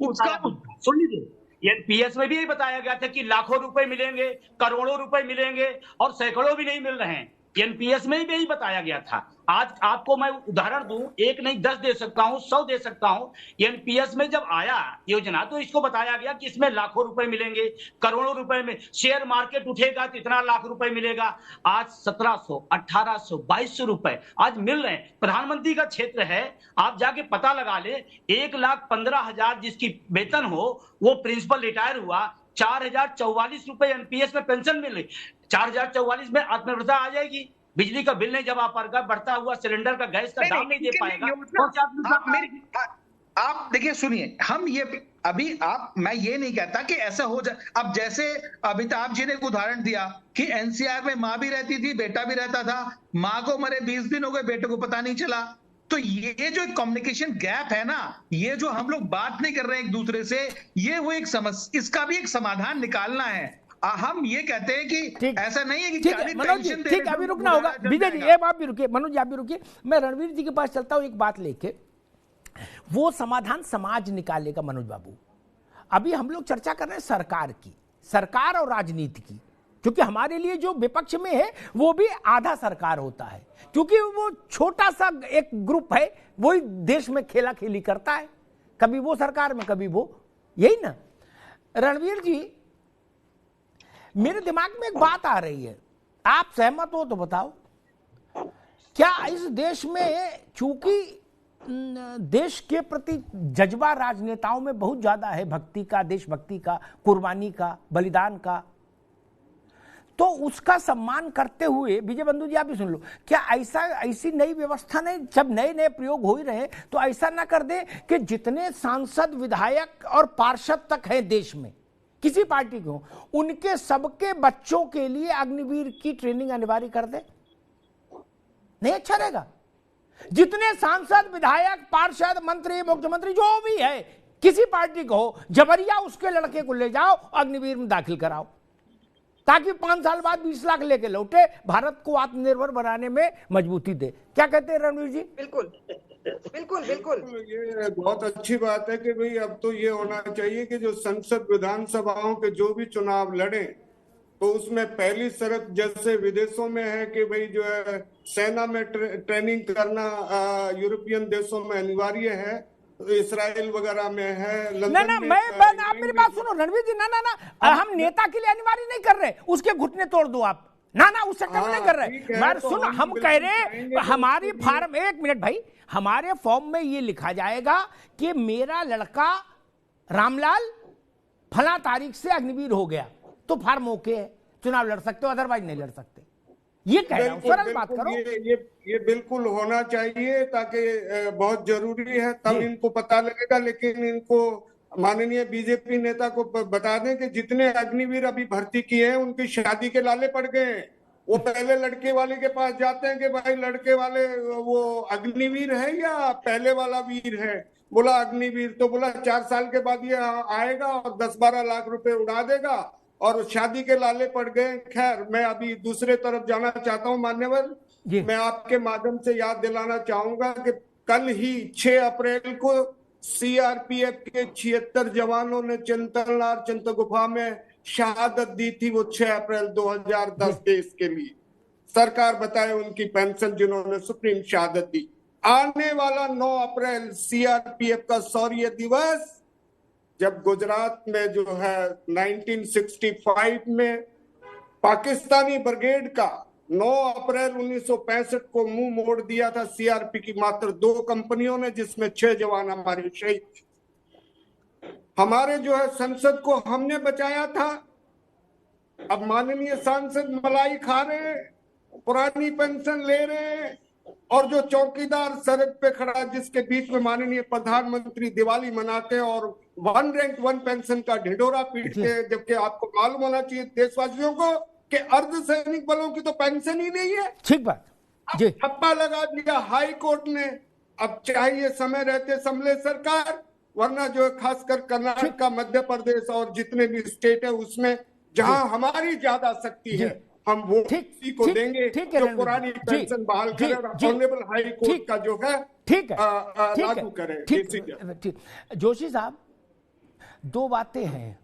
उसका। सुन लीजिए, एनपीएस में भी यही बताया गया था कि लाखों रुपए मिलेंगे, करोड़ों रुपए मिलेंगे और सैकड़ों भी नहीं मिल रहे हैं। एनपीएस में भी यही बताया गया था। आज आपको मैं उदाहरण दूं, एक नहीं 10 दे सकता हूं, 100 दे सकता हूं। एनपीएस में जब आया योजना तो इसको बताया गया कि इसमें लाखों रुपए मिलेंगे, करोड़ों रुपए में शेयर मार्केट उठेगा तो इतना लाख रुपए मिलेगा। आज 1700, 1800, 2200 रुपए आज मिल रहे हैं। प्रधानमंत्री का क्षेत्र है, आप जाके पता लगा ले, 1,15,000 जिसकी वेतन हो वो प्रिंसिपल रिटायर हुआ, 4,044 रुपए एनपीएस में पेंशन मिल रही। 4,044 में आत्मनिर्भरता आ जाएगी। बिजली का बिल नहीं जमा पाएगा, बढ़ता हुआ सिलेंडर का, गैस का दाम नहीं दे पाएगा। आप देखिए, सुनिए, हम ये अभी मैं ये नहीं कहता कि ऐसा हो जाए। अब जैसे अमिताभ जी ने एक उदाहरण दिया कि एनसीआर में माँ भी रहती थी, बेटा भी रहता था, माँ को मरे 20 दिन हो गए, बेटे को पता नहीं चला। तो ये जो कम्युनिकेशन गैप है ना, ये जो हम लोग बात नहीं कर रहे हैं एक दूसरे से, ये वो एक समस्या, इसका भी एक समाधान निकालना है। हम ये कहते हैं कि ऐसा नहीं है कि मनोज जी, ठीक, अभी रुकना होगा। विजय जी, ये आप भी रुकिए, मनोज जी आप भी रुकिए। मैं रणवीर जी के पास चलता हूं एक बात लेके। वो समाधान समाज निकालेगा मनोज बाबू। अभी हम लोग चर्चा कर रहे हैं सरकार की, सरकार और राजनीति की, क्योंकि हमारे लिए जो विपक्ष में है वो भी आधा सरकार होता है, क्योंकि वो छोटा सा एक ग्रुप है, वही देश में खेला खेली करता है, कभी वो सरकार में कभी वो, यही ना। रणवीर जी, मेरे दिमाग में एक बात आ रही है, आप सहमत हो तो बताओ। क्या इस देश में चूंकि देश के प्रति जज्बा राजनेताओं में बहुत ज्यादा है, भक्ति का, देशभक्ति का, कुर्बानी का, बलिदान का, तो उसका सम्मान करते हुए विजय बंधु जी आप भी सुन लो, क्या ऐसी नई व्यवस्था नहीं, जब नए नए प्रयोग हो ही रहे तो ऐसा ना कर दे कि जितने सांसद, विधायक और पार्षद तक हैं देश में किसी पार्टी के हो, उनके सबके बच्चों के लिए अग्निवीर की ट्रेनिंग अनिवार्य कर दे? नहीं अच्छा रहेगा? जितने सांसद, विधायक, पार्षद, मंत्री, मुख्यमंत्री जो भी है किसी पार्टी को हो, जबरिया उसके लड़के को ले जाओ, अग्निवीर में दाखिल कराओ, ताकि 5 साल बाद 20 लाख लेके लौटे, भारत को आत्मनिर्भर बनाने में मजबूती दे। क्या कहते हैं रणवीर जी? बिल्कुल बिल्कुल बिल्कुल, ये बहुत अच्छी बात है कि भाई अब तो ये होना चाहिए कि जो संसद, विधानसभाओं के जो भी चुनाव लड़े तो उसमें पहली शर्त जैसे विदेशों में है कि भाई जो है सेना में ट्रेनिंग करना यूरोपियन देशों में अनिवार्य है, इस्राइल वगैरह में है, लंदन ना, में आप मेरी बात सुनो रणवीर जी, ना हम नेता के लिए अनिवार्य नहीं कर रहे, उसके घुटने तोड़ दो आप, ना उस चक्कर में नहीं कर रहे। मैं सुनो, हम कह रहे हमारी फार्म, एक मिनट भाई, हमारे फॉर्म में ये लिखा जाएगा कि मेरा लड़का रामलाल फला तारीख से अग्निवीर हो गया, तो फार्म ओके है, चुनाव लड़ सकते हो, अदरवाइज नहीं लड़ सकते। ये कह रहा हूं, सरल बात करो। ये बिल्कुल होना चाहिए, ताकि बहुत जरूरी है, तब इनको पता लगेगा। लेकिन इनको माननीय बीजेपी नेता को बता दें कि जितने अग्निवीर अभी भर्ती किए हैं उनकी शादी के लाले पड़ गए हैं। वो पहले लड़के वाले के पास जाते हैं कि भाई लड़के वाले वो अग्निवीर है या पहले वाला वीर है, बोला अग्निवीर, तो बोला 4 साल के बाद ये आएगा और 10-12 लाख रुपए उड़ा देगा और शादी के लाले पड़ गए। खैर, मैं अभी दूसरे तरफ जाना चाहता हूँ मान्यवर, मैं आपके माध्यम से याद दिलाना चाहूंगा कि कल ही 6 अप्रैल को सीआरपीएफ के 76 जवानों ने चिंतलनार चिंतगुफा में शहादत दी थी। वो 6 अप्रैल 2010 देश के लिए सरकार बताए उनकी पेंशन, जिन्होंने सुप्रीम शहादत दी। आने वाला 9 अप्रैल सीआरपीएफ का शौर्य दिवस, जब गुजरात में जो है 1965 में पाकिस्तानी ब्रिगेड का 9 अप्रैल 1965 को मुंह मोड़ दिया था सीआरपी की मात्र 2 कंपनियों ने, जिसमें 6 जवान हमारे शहीद। हमारे जो है संसद को हमने बचाया था। अब माननीय सांसद मलाई खा रहे हैं, पुरानी पेंशन ले रहे हैं, और जो चौकीदार सड़क पे खड़ा जिसके बीच में माननीय प्रधानमंत्री दिवाली मनाते हैं और 1 रैंक 1 पेंशन का ढिढोरा पीटते हैं, जबकि आपको मालूम होना चाहिए देशवासियों को कि अर्धसैनिक बलों की तो पेंशन ही नहीं है। ठीक बात जी। ठप्पा लगा दिया हाई कोर्ट ने। अब चाहिए समय रहते संभले सरकार, वरना जो है खासकर कर्नाटक का, मध्य प्रदेश और जितने भी स्टेट है उसमें जहां हमारी ज्यादा शक्ति है, हम वो किसी को देंगे जो पुरानी पेंशन बहाल करे और ऑनरेबल हाई कोर्ट का जो है लागू करे। जोशी साहब, 2 बातें हैं।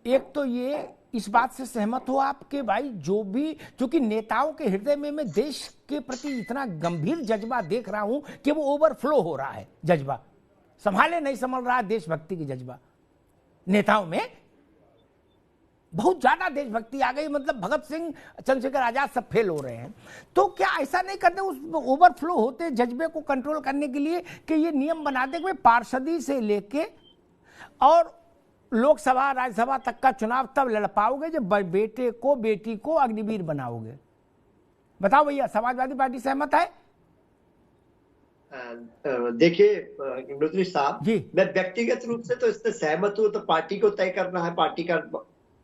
एक तो ये, इस बात से सहमत हो आप कि भाई जो भी, क्योंकि नेताओं के हृदय में मैं देश के प्रति इतना गंभीर जज्बा देख रहा हूं कि वो ओवरफ्लो हो रहा है, जज्बा संभाले नहीं संभल रहा, देशभक्ति की जज्बा नेताओं में बहुत ज्यादा देशभक्ति आ गई, मतलब भगत सिंह, चंद्रशेखर आजाद सब फेल हो रहे हैं। तो क्या ऐसा नहीं करते उस ओवरफ्लो होते जज्बे को कंट्रोल करने के लिए कि ये नियम बना दे कि पार्षदी से लेके और लोकसभा, राज्यसभा तक का चुनाव तब लड़ पाओगे जब बेटे को, बेटी को अग्निवीर बनाओगे? बताओ भैया, समाजवादी पार्टी सहमत है? देखिए अग्निहोत्री साहब, मैं व्यक्तिगत रूप से तो इससे सहमत हूँ। तो पार्टी को तय करना है, पार्टी का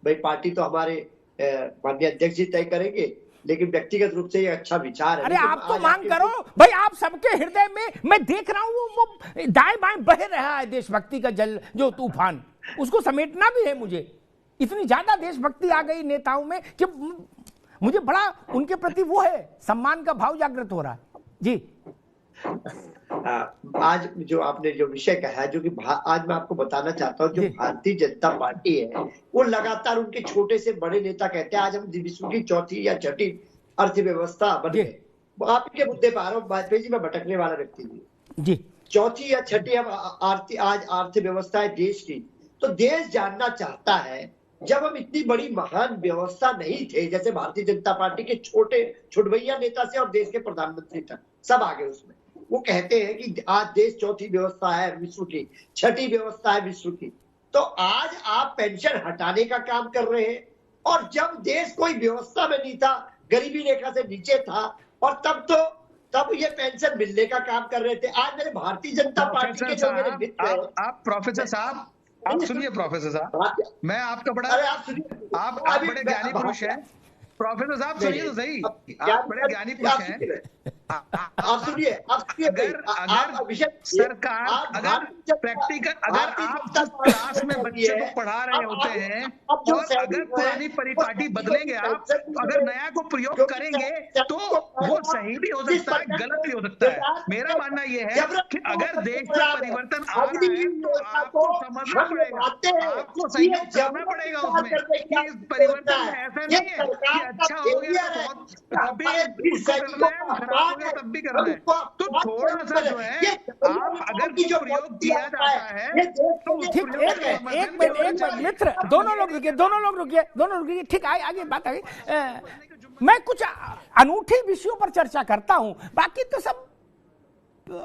भाई, पार्टी तो हमारे माननीय अध्यक्ष जी तय करेंगे, लेकिन व्यक्तिगत रूप से ये अच्छा विचार है। अरे आप तो मांग करो भाई, आप सबके हृदय में मैं देख रहा हूँ वो दाएं बाएं बह रहा है देशभक्ति का जल, जो तूफान, उसको समेटना भी है मुझे। इतनी ज्यादा देशभक्ति आ गई नेताओं में कि मुझे बड़ा उनके प्रति वो है, सम्मान का भाव जागृत हो रहा है जी। आज जो आपने जो विषय कहा है, जो कि आज मैं आपको बताना चाहता हूँ, जो भारतीय जनता पार्टी है वो लगातार उनके छोटे से बड़े नेता कहते हैं आज हम विश्व की 4थी या 6ठी अर्थव्यवस्था बन गए। आप के मुद्दे पर आ रहा हूँ वाजपेयी जी, मैं भटकने वाला व्यक्ति जी। 4थी या 6ठी हम आज अर्थव्यवस्था है देश की। तो देश जानना चाहता है, जब हम इतनी बड़ी महान व्यवस्था नहीं थे, जैसे भारतीय जनता पार्टी के छोटे छुटभैया नेता से और देश के प्रधानमंत्री तक सब आगे उसमें, वो कहते हैं कि आज देश चौथी व्यवस्था है विश्व की, छठी व्यवस्था है विश्व की। तो आज आप पेंशन हटाने का काम कर रहे हैं, और जब देश कोई व्यवस्था में नहीं था, गरीबी रेखा से नीचे था, और तब ये पेंशन मिलने का काम कर रहे थे। आज मेरे भारतीय जनता पार्टी के जो मेरे मित्र हैं, आप प्रोफेसर साहब, आप सुनिए प्रोफेसर साहब, मैं आपका बड़ा, आप बड़े ज्ञानी पुरुष हैं। प्रोफेसर साहब सुनिए तो सही, आप बड़े ज्ञानी पुरुष हैं। आप सुनिए, अगर सरकार, अगर प्रैक्टिकल, अगर आप क्लास में बच्चे को पढ़ा रहे होते हैं और अगर पुरानी परिपाटी बदलेंगे आप, अगर नया को प्रयोग करेंगे तो वो सही भी हो सकता है, गलत भी हो सकता है। मेरा मानना ये है कि अगर देश में परिवर्तन आ रहा है तो आपको समझना पड़ेगा, आपको सहयोग करना पड़ेगा उसमें, कि इस परिवर्तन में ऐसा नहीं है कि अच्छा हो गया तो बहुत, तब भी करना है, खराब हो गया तब भी करना है। तो थोड़ा सा जो है, आप अगर जो प्रयोग किया जाता है तो ठीक, एक मिनट मित्र, दोनों लोग रुकिए, ठीक, आगे बात आगे। मैं कुछ अनूठे विषयों पर चर्चा करता हूं, बाकी तो सब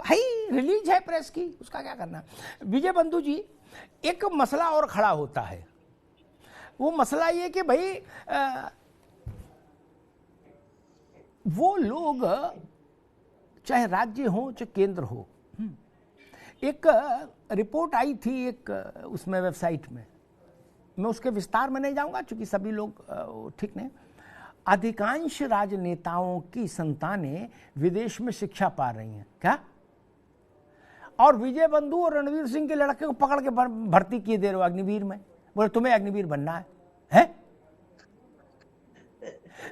है ही, रिलीज है प्रेस की, उसका क्या करना। विजय बंधु जी, एक मसला और खड़ा होता है, वो मसला ये कि भाई वो लोग चाहे राज्य हो चाहे केंद्र हो, एक रिपोर्ट आई थी एक उसमें वेबसाइट में, मैं उसके विस्तार में नहीं जाऊंगा क्योंकि सभी लोग ठीक नहीं, अधिकांश राजनेताओं की संतानें विदेश में शिक्षा पा रही हैं क्या, और विजय बंधु और रणवीर सिंह के लड़के को पकड़ के भर्ती किए दे रहे हो अग्निवीर में, बोले तुम्हें अग्निवीर बनना है?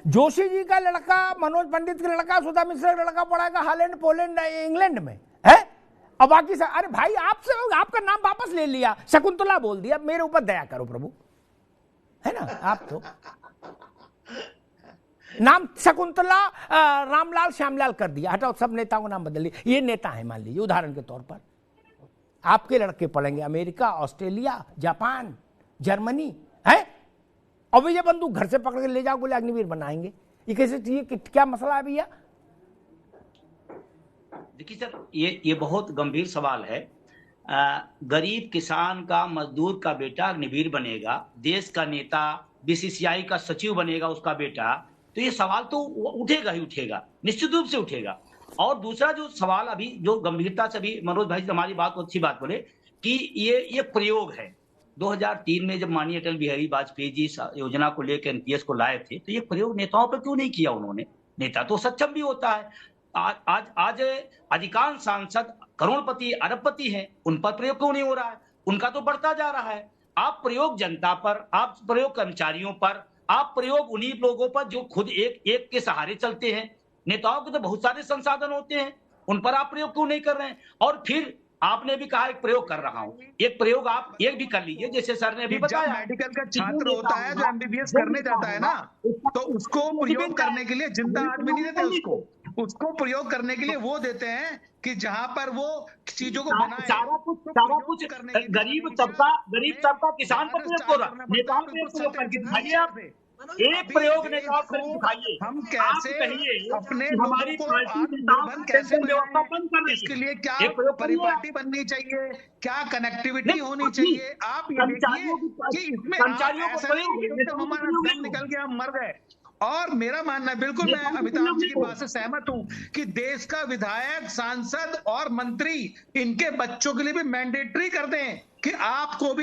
जोशी जी का लड़का, मनोज पंडित का लड़का, सुधा मिश्रा का लड़का पढ़ाएगा हॉलैंड, पोलैंड, इंग्लैंड में है, और बाकी सब, अरे भाई आपसे आपका नाम वापस ले लिया, शकुंतला बोल दिया, मेरे ऊपर दया करो प्रभु, है ना। आप तो नाम शकुंतला रामलाल श्यामलाल कर दिया, हटाओ, सब नेताओं का नाम बदल दिया, ये नेता है मान लीजिए उदाहरण के तौर पर, आपके लड़के पढ़ेंगे अमेरिका, ऑस्ट्रेलिया, जापान, जर्मनी है, और विजय बंधु घर से पकड़ के ले जाओ, बोले अग्निवीर बनाएंगे, ये कैसे चाहिए, क्या मसला है भैया? देखिए सर, ये बहुत गंभीर सवाल है। गरीब किसान का, मजदूर का बेटा अग्निवीर बनेगा, देश का नेता, बीसीसीआई का सचिव बनेगा उसका बेटा, तो ये सवाल तो उठेगा ही उठेगा, निश्चित रूप से उठेगा। और दूसरा जो सवाल अभी जो गंभीरता से अभी मनोज भाई हमारी बात को अच्छी बात बोले कि ये प्रयोग है। 2003 में जब माननीय अटल बिहारी वाजपेयी जी योजना को लेकर एनपीएस को लाए थे, तो ये प्रयोग नेताओं पर क्यों नहीं किया उन्होंने? नेता तो सक्षम भी होता है। आज अधिकांश सांसद करोड़पति, अरबपति हैं, उन पर प्रयोग क्यों नहीं हो रहा है? उनका तो बढ़ता जा रहा है। आप प्रयोग जनता पर, आप प्रयोग कर्मचारियों पर, आप प्रयोग उन्हीं लोगों पर जो खुद एक के सहारे चलते हैं। नेताओं के तो बहुत सारे संसाधन होते हैं, उन पर आप प्रयोग क्यों नहीं कर रहे हैं? और फिर आपने भी कहा एक प्रयोग कर रहा हूं, एक प्रयोग आप एक भी कर लीजिए, जैसे सर ने अभी बताया, मेडिकल का छात्र होता है जो एमबीबीएस करने जाता है ना, तो उसको प्रयोग करने के लिए जिंदा आदमी नहीं देते, उसको प्रयोग करने के लिए वो देते हैं कि जहां पर वो चीजों को बनाए। सारा कुछ गरीब तबका किसान पर प्रयोग हो रहा, नेताओं पर प्रयोग करके दिखाइए, आप एक प्रयोग नेताओं पर दिखाइए। हम कैसे अपने हमारी पार्टी कैसे व्यवस्था बंद कर, इसके लिए क्या परिपाटी बननी चाहिए, क्या कनेक्टिविटी होनी चाहिए? आप ये देखिए कि इसमें हमारा दम निकल गया, हम मर गए। और मेरा मानना है, बिल्कुल मैं अमिताभ जी की बात से सहमत हूं कि देश का विधायक, सांसद और मंत्री, इनके बच्चों के लिए भी मैंडेटरी कर दें कि आपको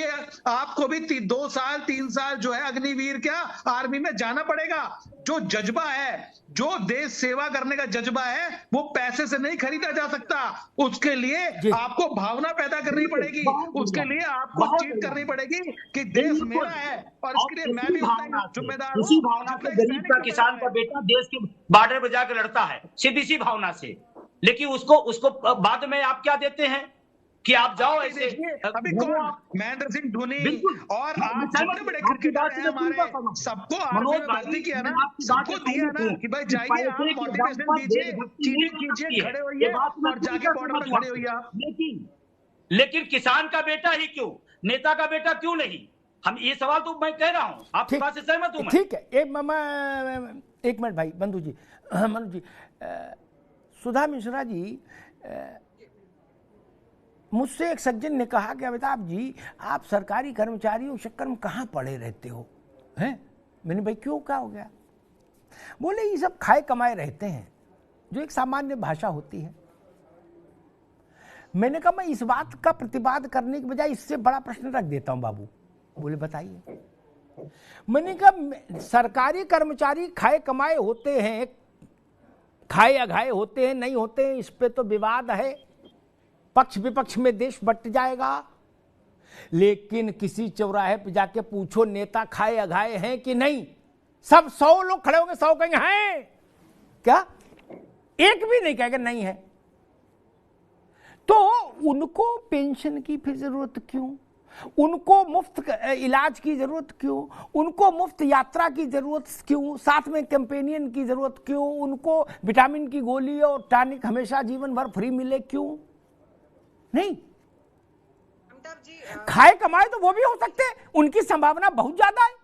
भी 2 साल 3 साल जो है अग्निवीर क्या आर्मी में जाना पड़ेगा। जो जज्बा है, जो देश सेवा करने का जज्बा है, वो पैसे से नहीं खरीदा जा सकता। उसके लिए आपको भावना पैदा करनी पड़ेगी, उसके लिए आपको चीज करनी पड़ेगी कि देश मेरा है और इसके लिए मैं भी जिम्मेदार। उसी भावना से गरीब का, किसान का बेटा देश के बॉर्डर पर जाकर लड़ता है, सीधी सी भावना से। लेकिन उसको बाद में आप क्या देते हैं कि आप जाओ ऐसे। अभी महेंद्र सिंह धोनी और आप जितने बड़े क्रिकेटर हैं हमारे, सबको आर्मी में भर्ती किया ना, सबको दिया ना कि भाई जाइए, आप मोटिवेशन दीजिए, चीजें कीजिए, खड़े होइए और जाके बॉर्डर पर खड़े होइए आप। लेकिन किसान का बेटा ही क्यों, नेता का बेटा क्यों नहीं? हम ये सवाल तो मैं कह रहा हूं, आपकी बात से सहमत हूं मैं। ठीक है, एक मिनट भाई बंधु जी, मनोज जी, सुधा मिश्रा जी, मुझसे एक सज्जन ने कहा कि अमिताभ जी, आप सरकारी कर्मचारियों के चक्कर में कहाँ पड़े रहते हो हैं? मैंने भाई क्यों, क्या हो गया? बोले ये सब खाए कमाए रहते हैं, जो एक सामान्य भाषा होती है। मैंने कहा मैं इस बात का प्रतिवाद करने की बजाय इससे बड़ा प्रश्न रख देता हूं बाबू। बोले बताइए। मैंने कहा सरकारी कर्मचारी खाए कमाए होते हैं, खाए अघाए होते हैं नहीं होते हैं, इस पे तो विवाद है, पक्ष विपक्ष में देश बंट जाएगा। लेकिन किसी चौराहे पे जाके पूछो नेता खाए अघाए हैं कि नहीं, सब 100 लोग खड़े होंगे, 100 कहेंगे हैं, क्या एक भी नहीं कहेगा नहीं है। तो उनको पेंशन की फिर जरूरत क्यों? उनको मुफ्त इलाज की जरूरत क्यों? उनको मुफ्त यात्रा की जरूरत क्यों? साथ में कैंपेनियन की जरूरत क्यों? उनको विटामिन की गोली और टॉनिक हमेशा जीवन भर फ्री मिले क्यों? नहीं, खाए कमाए तो वो भी हो सकते हैं, उनकी संभावना बहुत ज्यादा है।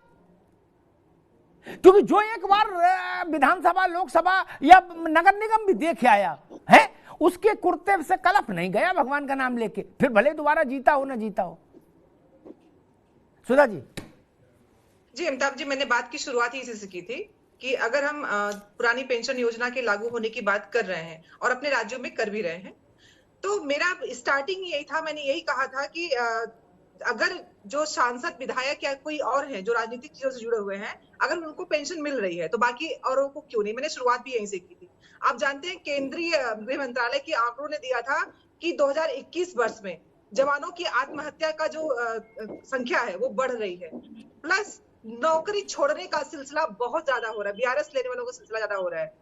क्योंकि जो एक बार विधानसभा, लोकसभा या नगर निगम भी देख आया है, उसके कुर्ते से कलप नहीं गया भगवान का नाम लेके, फिर भले दोबारा जीता हो ना जीता हो। सुधा जी। जी अमिताभ जी, मैंने बात की शुरुआत ही इसी से की थी कि अगर हम पुरानी पेंशन योजना के लागू होने की बात कर रहे हैं और अपने राज्यों में कर भी रहे हैं, तो मेरा स्टार्टिंग यही था, मैंने यही कहा था कि अगर जो सांसद विधायक या कोई और है जो राजनीतिक चीजों से जुड़े हुए हैं, अगर उनको पेंशन मिल रही है तो बाकी औरों को क्यों नहीं। मैंने शुरुआत भी यहीं से की थी। आप जानते हैं केंद्रीय गृह मंत्रालय के आंकड़ों ने दिया था कि 2021 वर्ष में जवानों की आत्महत्या का जो संख्या है वो बढ़ रही है, प्लस नौकरी छोड़ने का सिलसिला बहुत ज्यादा हो रहा है, बीआरएस लेने वालों का सिलसिला ज्यादा हो रहा है।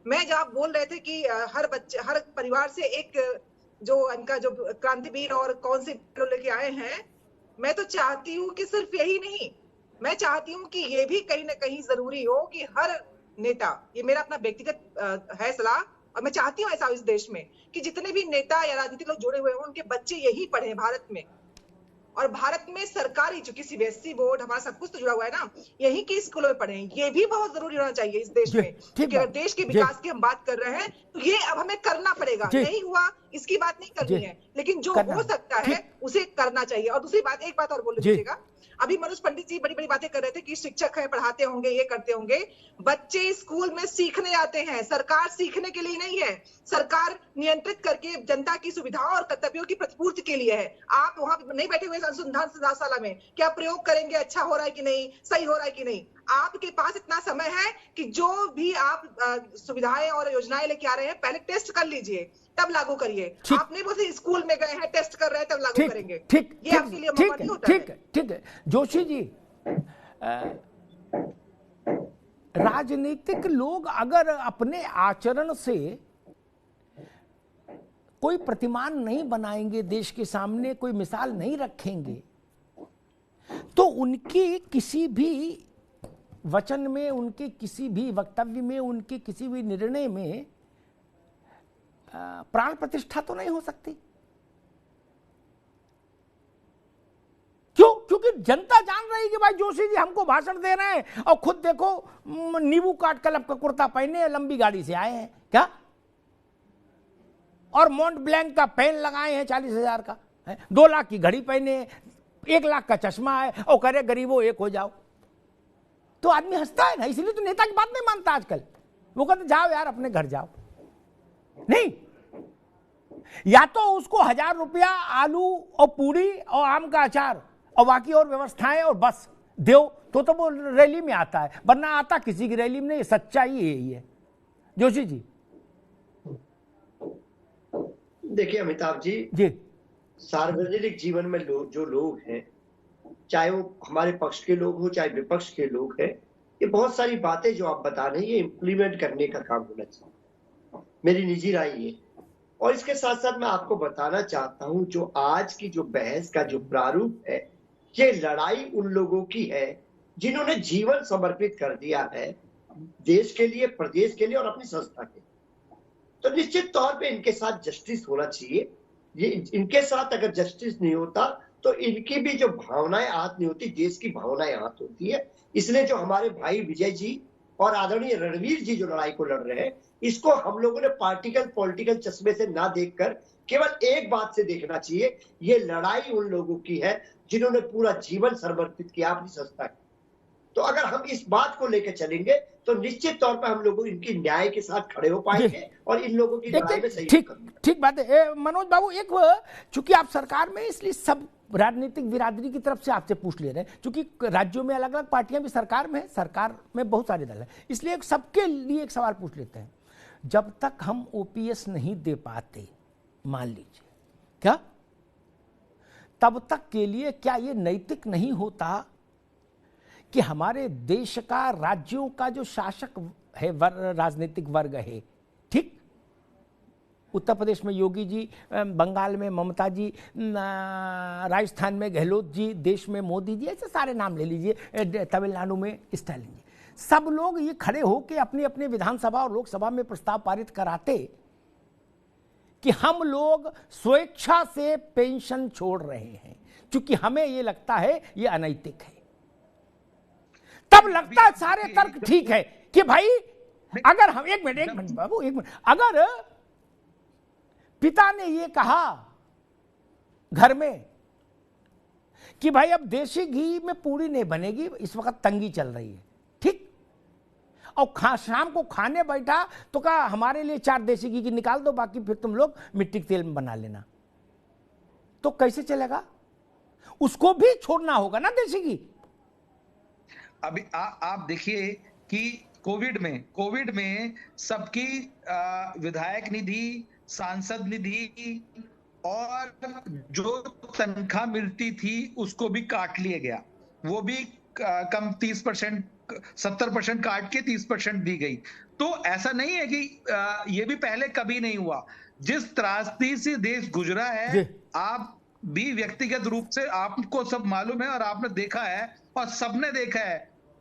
मैं जब आप बोल रहे थे कि हर परिवार से एक जो इनका जो क्रांतिवीर और कौन से लेके आए हैं, मैं तो चाहती हूँ कि सिर्फ यही नहीं, मैं चाहती हूँ कि ये भी कहीं ना कहीं जरूरी हो कि हर नेता, ये मेरा अपना व्यक्तिगत है सलाह, और मैं चाहती हूँ ऐसा इस देश में कि जितने भी नेता या राजनीतिक लोग जुड़े हुए हों उनके बच्चे यही पढ़े भारत में, और भारत में सरकारी जो सीबीएसई बोर्ड हमारा सब कुछ तो जुड़ा हुआ है ना, यही के स्कूलों में पढ़े। ये भी बहुत जरूरी होना चाहिए इस देश में, क्योंकि अगर देश के विकास की हम बात कर रहे हैं तो ये अब हमें करना पड़ेगा। नहीं हुआ इसकी बात नहीं करनी है, लेकिन जो हो सकता है उसे करना चाहिए। और दूसरी बात, एक बात और बोल लीजिएगा, अभी मनोज पंडित जी बड़ी बड़ी बातें कर रहे थे कि शिक्षक है, पढ़ाते होंगे, ये करते होंगे। बच्चे स्कूल में सीखने आते हैं, सरकार सीखने के लिए नहीं है, सरकार नियंत्रित करके जनता की सुविधाओं और कर्तव्यों की प्रतिपूर्ति के लिए है। आप वहां नहीं बैठे हुए अनुसंधान संस्थानशाला में क्या प्रयोग करेंगे, अच्छा हो रहा है कि नहीं, सही हो रहा है कि नहीं। आपके पास इतना समय है कि जो भी आप सुविधाएं और योजनाएं लेके आ रहे हैं पहले टेस्ट कर लीजिए, तब लागू करिए। आप नहीं बोलते स्कूल में गए हैं टेस्ट कर रहे हैं तब लागू करेंगे, ये आपके लिए मौका नहीं होता है। ठीक है जोशी जी, राजनीतिक लोग अगर अपने आचरण से कोई प्रतिमान नहीं बनाएंगे, देश के सामने कोई मिसाल नहीं रखेंगे, तो उनकी किसी भी वचन में, उनके किसी भी वक्तव्य में, उनके किसी भी निर्णय में प्राण प्रतिष्ठा तो नहीं हो सकती। क्यों? क्योंकि जनता जान रही कि भाई जोशी जी हमको भाषण दे रहे हैं और खुद देखो नींबू काट कलप का कुर्ता पहने लंबी गाड़ी से आए हैं क्या, और मॉन्ट ब्लैंक का पेन लगाए हैं 40,000 का, 2 लाख की घड़ी पहने, 1 लाख का चश्मा है, और कह रहे गरीबों एक हो जाओ। तो आदमी हंसता है ना, इसलिए तो नेता की बात नहीं मानता आजकल। वो कहते जाओ यार अपने घर जाओ। नहीं, या तो उसको 1000 रुपया आलू और पूरी और आम का अचार और बाकी और व्यवस्थाएं और बस दो, तो वो रैली में आता है, वरना आता किसी की रैली में नहीं। सच्चाई यही है। जोशी जी। देखिए अमिताभ जी, सार्वजनिक जीवन में जो लोग हैं, चाहे वो हमारे पक्ष के लोग हो चाहे विपक्ष के लोग हैं, ये बहुत सारी बातें जो आप बता रहे हैं ये इम्प्लीमेंट करने का काम होना चाहिए, मेरी निजी राय ये। और इसके साथ साथ मैं आपको बताना चाहता हूं, जो आज की जो बहस का जो प्रारूप है, ये लड़ाई उन लोगों की है जिन्होंने जीवन समर्पित कर दिया है देश के लिए, प्रदेश के लिए और अपनी संस्था के लिए। तो निश्चित तौर पे इनके साथ जस्टिस होना चाहिए। ये इनके साथ अगर जस्टिस नहीं होता तो इनकी भी जो भावनाएं आहत नहीं होती, देश की भावनाएं आहत होती है। इसलिए जो हमारे भाई विजय जी और आदरणीय रणवीर जी जो लड़ाई को लड़ रहे हैं, इसको हम लोगों ने पॉलिटिकल चश्मे से ना देखकर केवल एक बात से देखना चाहिए, ये लड़ाई उन लोगों की है जिन्होंने पूरा जीवन समर्पित किया अपनी संस्था की। तो अगर हम इस बात को लेकर चलेंगे तो निश्चित तौर पर हम लोग इनकी न्याय के साथ खड़े हो पाएंगे और इन लोगों की लड़ाई में सही ठीक बात है। मनोज बाबू, एक चूंकि आप सरकार में, इसलिए सब राजनीतिक बिरादरी की तरफ से आपसे पूछ ले रहे हैं, क्योंकि राज्यों में अलग अलग पार्टियां भी सरकार में है, सरकार में बहुत सारे दल है, इसलिए सबके लिए एक सवाल पूछ लेते हैं। जब तक हम ओपीएस नहीं दे पाते, मान लीजिए, क्या तब तक के लिए क्या ये नैतिक नहीं होता कि हमारे देश का, राज्यों का जो शासक है, राजनीतिक वर्ग है, ठीक, उत्तर प्रदेश में योगी जी, बंगाल में ममता जी, राजस्थान में गहलोत जी, देश में मोदी जी, ऐसे सारे नाम ले लीजिए, तमिलनाडु में स्टालिन जी, सब लोग ये खड़े होकर अपनी अपनी विधानसभा और लोकसभा में प्रस्ताव पारित कराते कि हम लोग स्वेच्छा से पेंशन छोड़ रहे हैं क्योंकि हमें ये लगता है ये अनैतिक है। तब लगता है सारे तर्क ठीक है कि भाई अगर हम, एक मिनट बाबू, एक मिनट, अगर पिता ने ये कहा घर में कि भाई अब देसी घी में पूरी नहीं बनेगी, इस वक्त तंगी चल रही है, ठीक, और शाम को खाने बैठा तो कहा हमारे लिए 4 देसी घी की निकाल दो, बाकी फिर तुम लोग मिट्टी के तेल में बना लेना, तो कैसे चलेगा? उसको भी छोड़ना होगा ना देसी घी। अभी आप देखिए कि कोविड में सबकी विधायक निधि, सांसद निधि और जो तनख्वाह मिलती थी उसको भी काट लिया गया, वो भी कम 30%, 70% काट के 30% दी गई। तो ऐसा नहीं है कि ये भी पहले कभी नहीं हुआ। जिस त्रासदी से देश गुजरा है, आप भी व्यक्तिगत रूप से आपको सब मालूम है और आपने देखा है और सबने देखा है,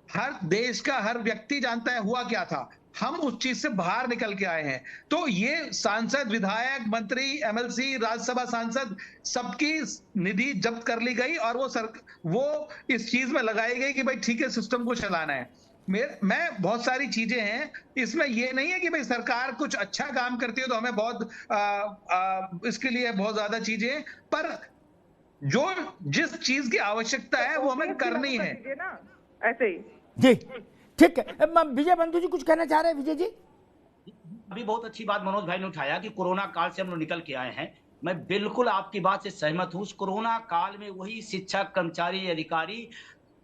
हर देश का हर व्यक्ति जानता है हुआ क्या था। हम उस चीज से बाहर निकल के आए हैं। तो ये सांसद, विधायक, मंत्री, एमएलसी, राज्यसभा सांसद, सबकी निधि जब्त कर ली गई और वो इस चीज में लगाई गई कि भाई ठीक है, सिस्टम को चलाना है। मैं बहुत सारी चीजें हैं इसमें, ये नहीं है कि भाई सरकार कुछ अच्छा काम करती है तो हमें बहुत इसके लिए बहुत ज्यादा चीजें, पर जो जिस चीज की आवश्यकता है वो हमें करनी है ना, ऐसे ही। जी ठीक है। विजय बंधु जी कुछ कहना चाह रहे हैं? विजय जी, अभी बहुत अच्छी बात मनोज भाई ने उठाया कि कोरोना काल से हम लोग निकल के आए हैं। मैं बिल्कुल आपकी बात से सहमत हूं। कोरोना काल में वही शिक्षक, कर्मचारी, अधिकारी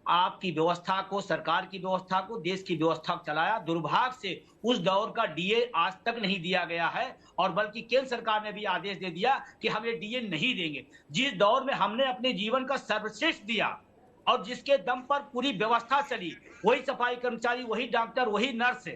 आपकी व्यवस्था को, सरकार की व्यवस्था को, देश की व्यवस्था को चलाया। दुर्भाग्य से उस दौर का डीए आज तक नहीं दिया गया है और बल्कि केंद्र सरकार ने भी आदेश दे दिया कि हम ये डीए नहीं देंगे। जिस दौर में हमने अपने जीवन का सर्वश्रेष्ठ दिया और जिसके दम पर पूरी व्यवस्था चली, वही सफाई कर्मचारी, वही डॉक्टर, वही नर्स,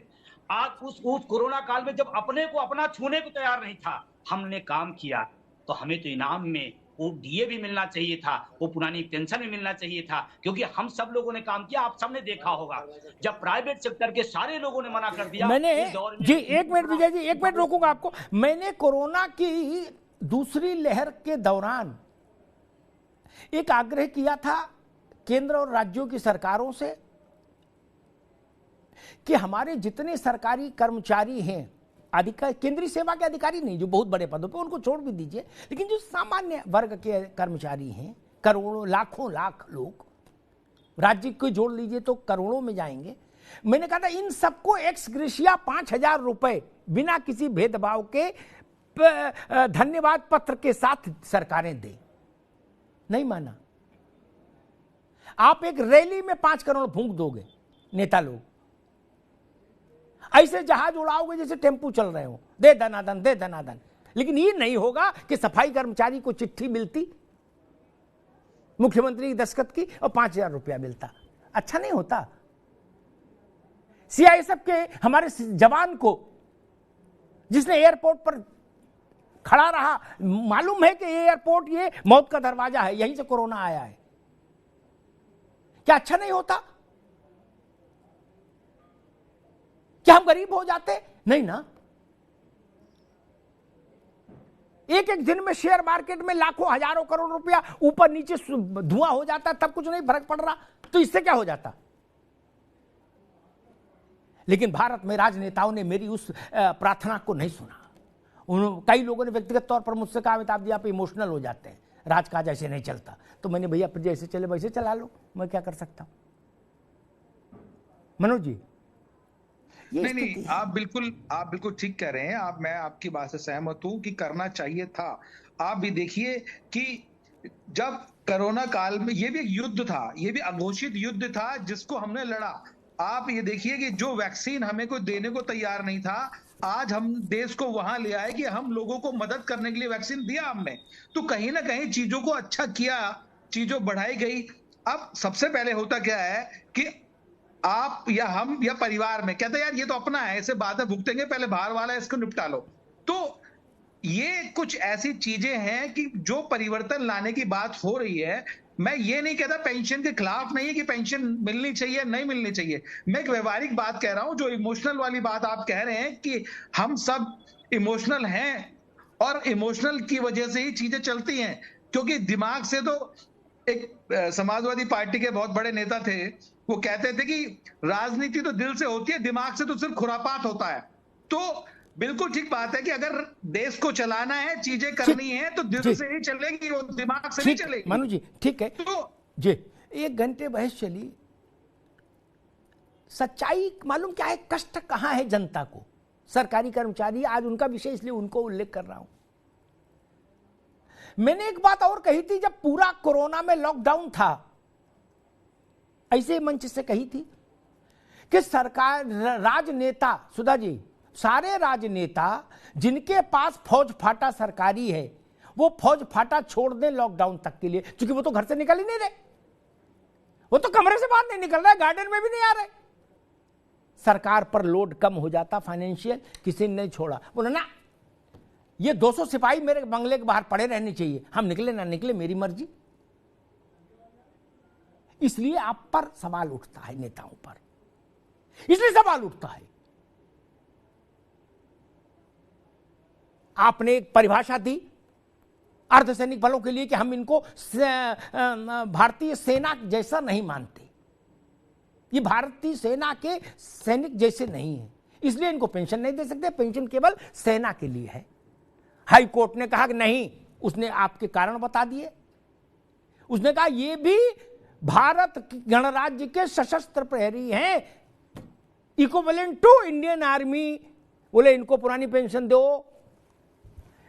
आज उस कोरोना काल में जब अपने को अपना छूने को तैयार नहीं था, हमने काम किया, तो हमें तो इनाम में वो डीए भी मिलना चाहिए था, वो पुरानी पेंशन भी मिलना चाहिए था, क्योंकि हम सब लोगों ने काम किया। आप सबने देखा होगा जब प्राइवेट सेक्टर के सारे लोगों ने मना कर दिया। मैंने जी, एक मिनट विजय जी, एक मिनट रोकूंगा आपको। मैंने कोरोना की दूसरी लहर के दौरान एक आग्रह किया था केंद्र और राज्यों की सरकारों से कि हमारे जितने सरकारी कर्मचारी हैं, अधिकारी, केंद्रीय सेवा के अधिकारी नहीं, जो बहुत बड़े पदों पे, उनको छोड़ भी दीजिए, लेकिन जो सामान्य वर्ग के कर्मचारी हैं, करोड़ों, लाखों लाख लोग, राज्य को जोड़ लीजिए तो करोड़ों में जाएंगे। मैंने कहा था इन सबको एक्स ग्रेशिया 5,000 रुपए बिना किसी भेदभाव के धन्यवाद पत्र के साथ सरकारें दें। नहीं माना। आप एक रैली में 5 करोड़ फूंक दोगे, नेता लोग ऐसे जहाज उड़ाओगे जैसे टेम्पू चल रहे हो, दे दनादन, दे दनादन। लेकिन ये नहीं होगा कि सफाई कर्मचारी को चिट्ठी मिलती मुख्यमंत्री की दस्तखत की और 5,000 रुपया मिलता। अच्छा नहीं होता। सीआईएसएफ के हमारे जवान को, जिसने एयरपोर्ट पर खड़ा रहा, मालूम है कि एयरपोर्ट ये मौत का दरवाजा है, यहीं से कोरोना आया है, क्या अच्छा नहीं होता? क्या हम गरीब हो जाते? नहीं ना। एक एक दिन में शेयर मार्केट में लाखों हजारों करोड़ रुपया ऊपर नीचे धुआं हो जाता, तब कुछ नहीं फर्क पड़ रहा, तो इससे क्या हो जाता? लेकिन भारत में राजनेताओं ने मेरी उस प्रार्थना को नहीं सुना। कई लोगों ने व्यक्तिगत तौर पर मुझसे कहा, अमिताभ जी आप इमोशनल हो जाते हैं, राजकाज ऐसे नहीं चलता। तो मैंने, भैया जैसे चले वैसे चला लो, मैं क्या कर सकता हूं। मनोज जी, नहीं, आप बिल्कुल ठीक कह रहे हैं। मैं आपकी बात से सहमत हूं कि करना चाहिए था। आप भी देखिए कि जब कोरोना काल में ये भी एक युद्ध था, ये भी अघोषित युद्ध था जिसको हमने लड़ा। आप ये देखिए कि जो वैक्सीन हमें को देने को तैयार नहीं था, आज हम देश को वहां ले आए कि हम लोगों को मदद करने के लिए वैक्सीन दिया हमने। तो कहीं ना कहीं चीजों को अच्छा किया, चीजों बढ़ाई गई। अब सबसे पहले होता क्या है कि आप या हम या परिवार में कहते हैं यार ये तो अपना है, इसे बाद में भुगतेंगे, पहले बाहर वाला है, इसको निपटा लो। तो ये कुछ ऐसी चीजें हैं कि जो परिवर्तन लाने की बात हो रही है। मैं ये नहीं कहता पेंशन के खिलाफ नहीं है कि पेंशन मिलनी चाहिए नहीं मिलनी चाहिए, मैं एक व्यवहारिक बात कह रहा हूं। जो इमोशनल वाली बात आप कह रहे हैं कि हम सब इमोशनल हैं और इमोशनल की वजह से ही चीजें चलती हैं, क्योंकि दिमाग से तो एक समाजवादी पार्टी के बहुत बड़े नेता थे, वो कहते थे कि राजनीति तो दिल से होती है, दिमाग से तो सिर्फ खुरापात होता है। तो बिल्कुल ठीक बात है कि अगर देश को चलाना है, चीजें करनी है तो दिल से ही चलेगी, वो दिमाग से नहीं चलेगी। मनु जी ठीक है। तो जी 1 घंटे बहस चली, सच्चाई मालूम क्या है, कष्ट कहां है जनता को। सरकारी कर्मचारी, आज उनका विषय इसलिए उनको उल्लेख कर रहा हूं। मैंने एक बात और कही थी, जब पूरा कोरोना में लॉकडाउन था, ऐसे मंच से कही थी कि सरकार, राजनेता, सुधा जी, सारे राजनेता जिनके पास फौज फाटा सरकारी है, वो फौज फाटा छोड़ दें लॉकडाउन तक के लिए, क्योंकि वो तो घर से निकल ही नहीं रहे, वो तो कमरे से बाहर नहीं निकल रहा है, गार्डन में भी नहीं आ रहे। सरकार पर लोड कम हो जाता फाइनेंशियल, किसी ने नहीं छोड़ा। बोला ना ये 200 सिपाही मेरे बंगले के बाहर पड़े रहने चाहिए, हम निकले ना निकले मेरी मर्जी। इसलिए आप पर सवाल उठता है, नेताओं पर इसलिए सवाल उठता है। आपने एक परिभाषा दी अर्धसैनिक बलों के लिए कि हम इनको भारतीय सेना जैसा नहीं मानते, ये भारतीय सेना के सैनिक जैसे नहीं है, इसलिए इनको पेंशन नहीं दे सकते, पेंशन केवल सेना के लिए है। हाई कोर्ट ने कहा कि नहीं, उसने आपके कारण बता दिए। उसने कहा ये भी भारत गणराज्य के सशस्त्र प्रहरी हैं, इक्विवेलेंट टू इंडियन आर्मी, बोले इनको पुरानी पेंशन दो।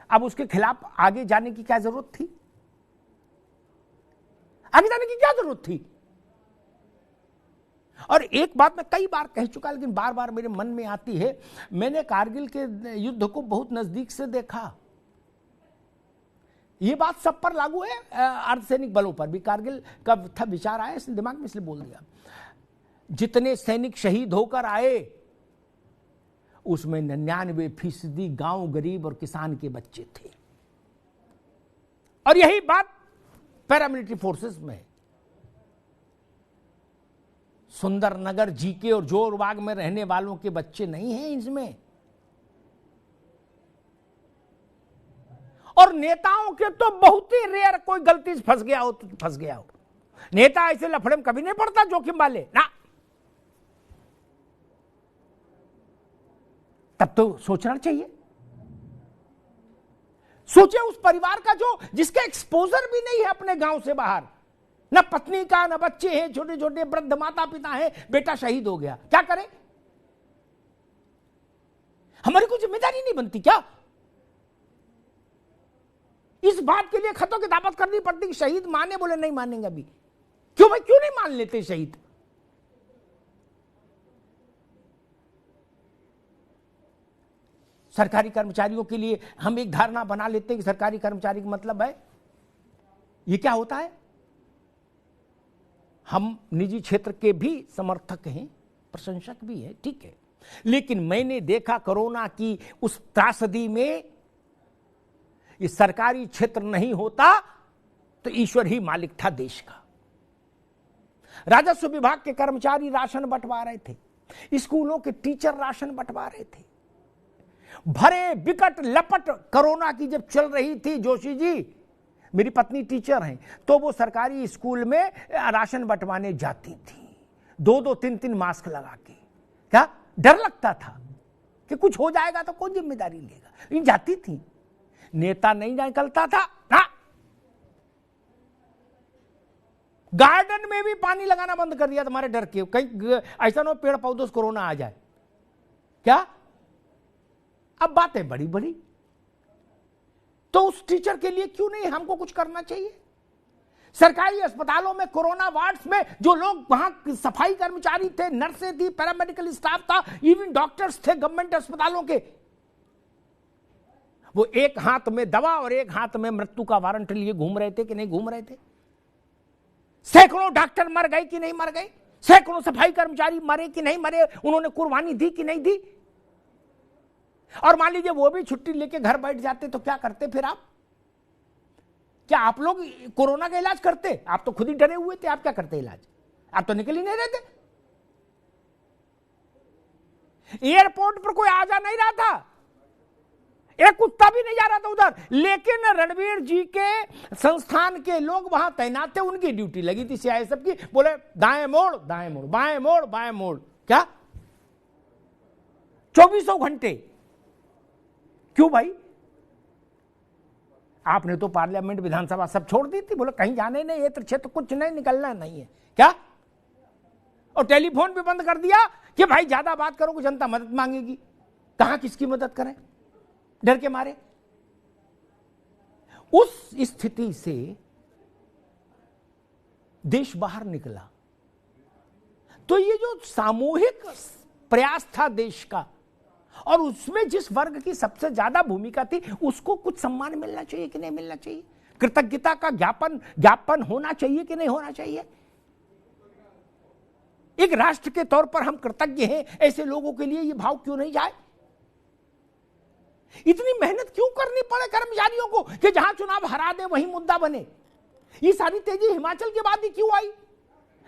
अब उसके खिलाफ आगे जाने की क्या जरूरत थी? आगे जाने की क्या जरूरत थी? और एक बात मैं कई बार कह चुका, लेकिन बार बार मेरे मन में आती है। मैंने कारगिल के युद्ध को बहुत नजदीक से देखा। ये बात सब पर लागू है, अर्धसैनिक बलों पर भी। कारगिल का था विचार आया इसलिए दिमाग में, इसलिए बोल दिया। जितने सैनिक शहीद होकर आए उसमें 99% गांव गरीब और किसान के बच्चे थे। और यही बात पैरामिलिट्री फोर्सेस में, सुंदरनगर, जीके और जोरबाग में रहने वालों के बच्चे नहीं हैं इसमें। और नेताओं के तो बहुत ही रेयर कोई गलती से फंस गया हो तो फंस गया हो। नेता ऐसे लफड़े में कभी नहीं पड़ता, जोखिम वाले ना। तब तो सोचना चाहिए। सोचिए उस परिवार का जो जिसका एक्सपोजर भी नहीं है अपने गांव से बाहर, न पत्नी का, न बच्चे हैं, छोटे छोटे वृद्ध माता पिता हैं, बेटा शहीद हो गया, क्या करे? हमारी कोई जिम्मेदारी नहीं बनती क्या? इस बात के लिए खतों की दावत करनी पड़ती कि शहीद माने, बोले नहीं मानेंगे अभी। क्यों भाई, क्यों नहीं मान लेते शहीद? सरकारी कर्मचारियों के लिए हम एक धारणा बना लेते हैं कि सरकारी कर्मचारी का मतलब है, ये क्या होता है? हम निजी क्षेत्र के भी समर्थक हैं, प्रशंसक भी हैं, ठीक है, लेकिन मैंने देखा कोरोना की उस त्रासदी में ये सरकारी क्षेत्र नहीं होता तो ईश्वर ही मालिक था देश का। राजस्व विभाग के कर्मचारी राशन बंटवा रहे थे, स्कूलों के टीचर राशन बंटवा रहे थे। भरे बिकट लपट कोरोना की जब चल रही थी, जोशी जी, मेरी पत्नी टीचर हैं, तो वो सरकारी स्कूल में राशन बंटवाने जाती थी, 2-2, 3-3 मास्क लगा के। क्या डर लगता था कि कुछ हो जाएगा तो कौन जिम्मेदारी लेगा। इन जाती थी, नेता नहीं निकलता था ना, गार्डन में भी पानी लगाना बंद कर दिया तुम्हारे डर के, कहीं ऐसा ना हो पेड़ पौधों से कोरोना आ जाए। क्या अब बातें बड़ी बड़ी, तो उस टीचर के लिए क्यों नहीं हमको कुछ करना चाहिए। सरकारी अस्पतालों में कोरोना वार्ड्स में जो लोग वहां सफाई कर्मचारी थे, नर्सें थी, पैरामेडिकल स्टाफ था, इवन डॉक्टर्स थे गवर्नमेंट अस्पतालों के, वो एक हाथ में दवा और एक हाथ में मृत्यु का वारंट लिए घूम रहे थे कि नहीं घूम रहे थे। सैकड़ों डॉक्टर मर गए कि नहीं मर गए, सैकड़ों सफाई कर्मचारी मरे कि नहीं मरे, उन्होंने कुर्बानी दी कि नहीं दी। और मान लीजिए वो भी छुट्टी लेके घर बैठ जाते तो क्या करते फिर आप? क्या आप लोग कोरोना का इलाज करते? आप तो खुद ही डरे हुए थे, आप क्या करते इलाज? आप तो निकल ही नहीं रहे थे। एयरपोर्ट पर कोई आ जा नहीं रहा था, एक कुत्ता भी नहीं जा रहा था उधर, लेकिन रणवीर जी के संस्थान के लोग वहां तैनात थे, उनकी ड्यूटी लगी थी सीआईएसएफ की, बोले दाएं मोड़ दाएं मोड़, बाएं मोड़ बाएं मोड़, क्या 24 घंटे। क्यों भाई? आपने तो पार्लियामेंट विधानसभा सब छोड़ दी थी, बोले कहीं जाने नहीं, ये क्षेत्र कुछ नहीं, निकलना नहीं है क्या। और टेलीफोन भी बंद कर दिया कि भाई ज्यादा बात करो जनता मदद मांगेगी। कहां किसकी मदद करें डर के मारे। उस स्थिति से देश बाहर निकला, तो ये जो सामूहिक प्रयास था देश का, और उसमें जिस वर्ग की सबसे ज्यादा भूमिका थी, उसको कुछ सम्मान मिलना चाहिए कि नहीं मिलना चाहिए, कृतज्ञता का ज्ञापन होना चाहिए कि नहीं होना चाहिए। एक राष्ट्र के तौर पर हम कृतज्ञ हैं, ऐसे लोगों के लिए ये भाव क्यों नहीं जाए। इतनी मेहनत क्यों करनी पड़े कर्मचारियों को कि जहां चुनाव हरा दे वहीं मुद्दा बने। ये सारी तेजी हिमाचल के बाद ही क्यों आई?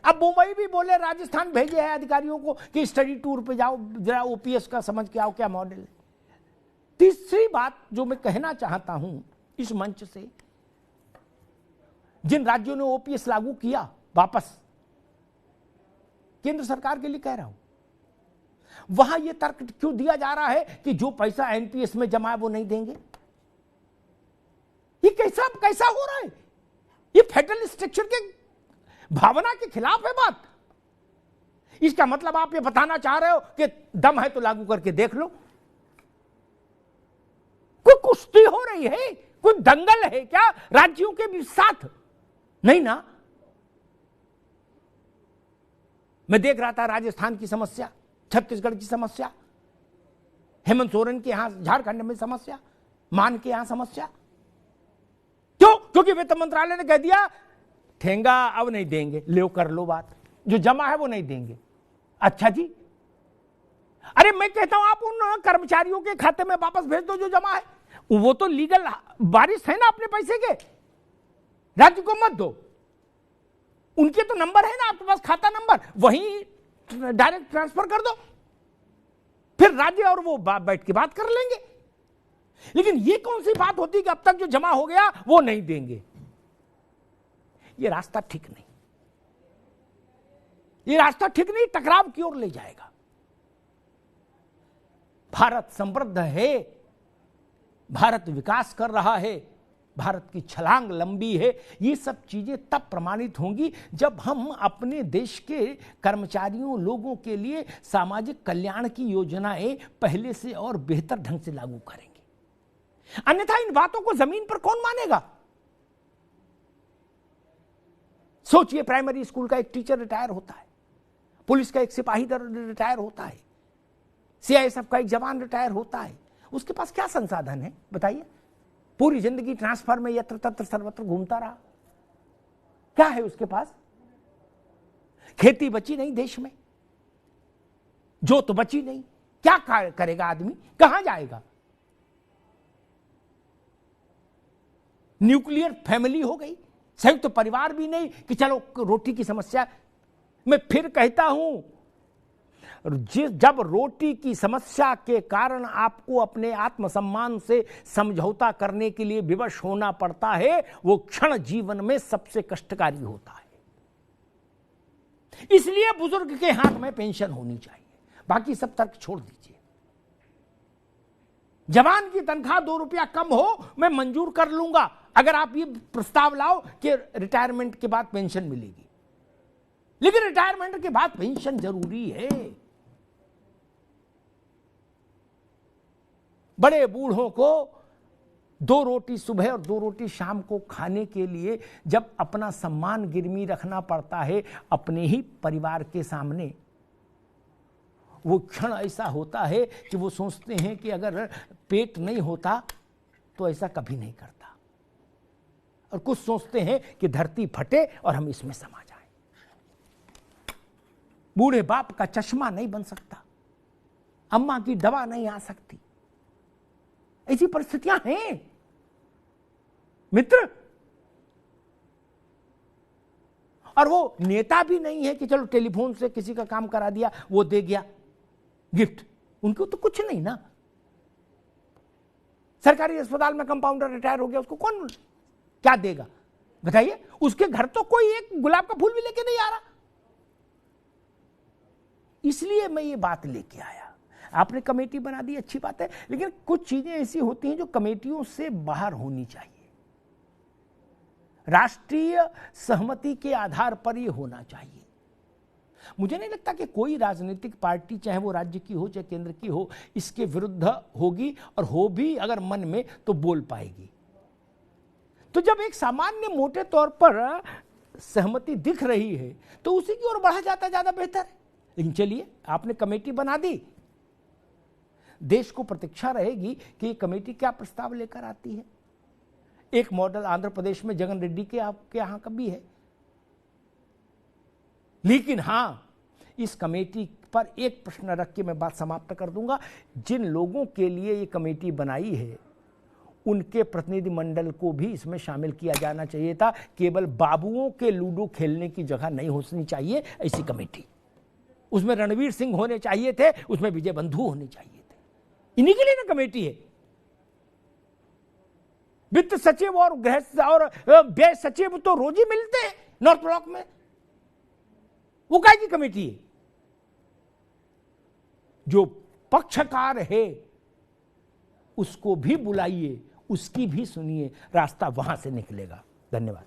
अब मुंबई भी बोले, राजस्थान भेजे हैं अधिकारियों को कि स्टडी टूर पे जाओ, जरा ओपीएस का समझ के आओ क्या मॉडल है। तीसरी बात जो मैं कहना चाहता हूं इस मंच से, जिन राज्यों ने ओपीएस लागू किया वापस, केंद्र सरकार के लिए कह रहा हूं, वहां यह तर्क क्यों दिया जा रहा है कि जो पैसा एनपीएस में जमा है वो नहीं देंगे। ये कैसा हो रहा है? ये फेडरल स्ट्रक्चर के भावना के खिलाफ है बात। इसका मतलब आप ये बताना चाह रहे हो कि दम है तो लागू करके देख लो। कोई कुश्ती हो रही है, कोई दंगल है क्या राज्यों के भी साथ? नहीं ना। मैं देख रहा था राजस्थान की समस्या, छत्तीसगढ़ की समस्या, हेमंत सोरेन के यहां झारखंड में समस्या, मान के यहां समस्या। क्यों? क्योंकि वित्त मंत्रालय ने कह दिया ठेंगा अब नहीं देंगे, ले कर लो बात, जो जमा है वो नहीं देंगे। अच्छा जी, अरे मैं कहता हूं आप उन कर्मचारियों के खाते में वापस भेज दो जो जमा है, वो तो लीगल वारिस है ना अपने पैसे के, राज्य को मत दो। उनके तो नंबर है ना आपके पास, खाता नंबर, वहीं डायरेक्ट ट्रांसफर कर दो, फिर राज्य और वो बैठ के बात कर लेंगे। लेकिन ये कौन सी बात होती कि अब तक जो जमा हो गया वो नहीं देंगे। ये रास्ता ठीक नहीं, ये रास्ता ठीक नहीं, टकराव की ओर ले जाएगा। भारत समृद्ध है, भारत विकास कर रहा है, भारत की छलांग लंबी है। ये सब चीजें तब प्रमाणित होंगी जब हम अपने देश के कर्मचारियों, लोगों के लिए सामाजिक कल्याण की योजनाएं पहले से और बेहतर ढंग से लागू करेंगे। अन्यथा इन बातों को जमीन पर कौन मानेगा? सोचिए, प्राइमरी स्कूल का एक टीचर रिटायर होता है, पुलिस का एक सिपाही रिटायर होता है, सीआईएसएफ का एक जवान रिटायर होता है, उसके पास क्या संसाधन है बताइए? पूरी जिंदगी ट्रांसफर में यत्र तत्र सर्वत्र घूमता रहा, क्या है उसके पास? खेती बची नहीं देश में, जोत बची नहीं, क्या करेगा आदमी, कहां जाएगा? न्यूक्लियर फैमिली हो गई, संयुक्त तो परिवार भी नहीं कि चलो रोटी की समस्या। मैं फिर कहता हूं, जब रोटी की समस्या के कारण आपको अपने आत्मसम्मान से समझौता करने के लिए विवश होना पड़ता है, वो क्षण जीवन में सबसे कष्टकारी होता है। इसलिए बुजुर्ग के हाथ में पेंशन होनी चाहिए, बाकी सब तर्क छोड़ दीजिए। जवान की तनख्वाह 2 रुपया कम हो मैं मंजूर कर लूंगा अगर आप ये प्रस्ताव लाओ कि रिटायरमेंट के बाद पेंशन मिलेगी, लेकिन रिटायरमेंट के बाद पेंशन जरूरी है। बड़े बूढ़ों को 2 रोटी सुबह और 2 रोटी शाम को खाने के लिए जब अपना सम्मान गिरवी रखना पड़ता है अपने ही परिवार के सामने, वो क्षण ऐसा होता है कि वो सोचते हैं कि अगर पेट नहीं होता तो ऐसा कभी नहीं करता, और कुछ सोचते हैं कि धरती फटे और हम इसमें समा जाएं। बूढ़े बाप का चश्मा नहीं बन सकता, अम्मा की दवा नहीं आ सकती, ऐसी परिस्थितियां हैं मित्र। और वो नेता भी नहीं है कि चलो टेलीफोन से किसी का काम करा दिया, वो दे गया गिफ्ट, उनको तो कुछ नहीं ना। सरकारी अस्पताल में कंपाउंडर रिटायर हो गया, उसको कौन क्या देगा बताइए? उसके घर तो कोई एक गुलाब का फूल भी लेके नहीं आ रहा। इसलिए मैं ये बात लेके आया। आपने कमेटी बना दी, अच्छी बात है, लेकिन कुछ चीजें ऐसी होती हैं जो कमेटियों से बाहर होनी चाहिए। राष्ट्रीय सहमति के आधार पर यह होना चाहिए। मुझे नहीं लगता कि कोई राजनीतिक पार्टी, चाहे वो राज्य की हो चाहे केंद्र की हो, इसके विरुद्ध होगी, और हो भी अगर मन में तो बोल पाएगी। तो जब एक सामान्य मोटे तौर पर सहमति दिख रही है तो उसी की ओर बढ़ा जाता ज्यादा बेहतर है। लेकिन चलिए, आपने कमेटी बना दी, देश को प्रतीक्षा रहेगी कि ये कमेटी क्या प्रस्ताव लेकर आती है। एक मॉडल आंध्र प्रदेश में जगन रेड्डी के आपके यहां का भी है, लेकिन हां, इस कमेटी पर एक प्रश्न रख के मैं बात समाप्त कर दूंगा। जिन लोगों के लिए ये कमेटी बनाई है उनके प्रतिनिधिमंडल को भी इसमें शामिल किया जाना चाहिए था। केवल बाबुओं के लूडो खेलने की जगह नहीं होनी चाहिए ऐसी कमेटी। उसमें रणवीर सिंह होने चाहिए थे, उसमें विजय बंधु होने चाहिए थे। इन्हीं के लिए ना कमेटी है। वित्त सचिव और गृह और व्यय सचिव तो रोज ही मिलते हैं नॉर्थ ब्लॉक में, वो काय की कमेटी है? जो पक्षकार है उसको भी बुलाइए, उसकी भी सुनिए, रास्ता वहां से निकलेगा। धन्यवाद।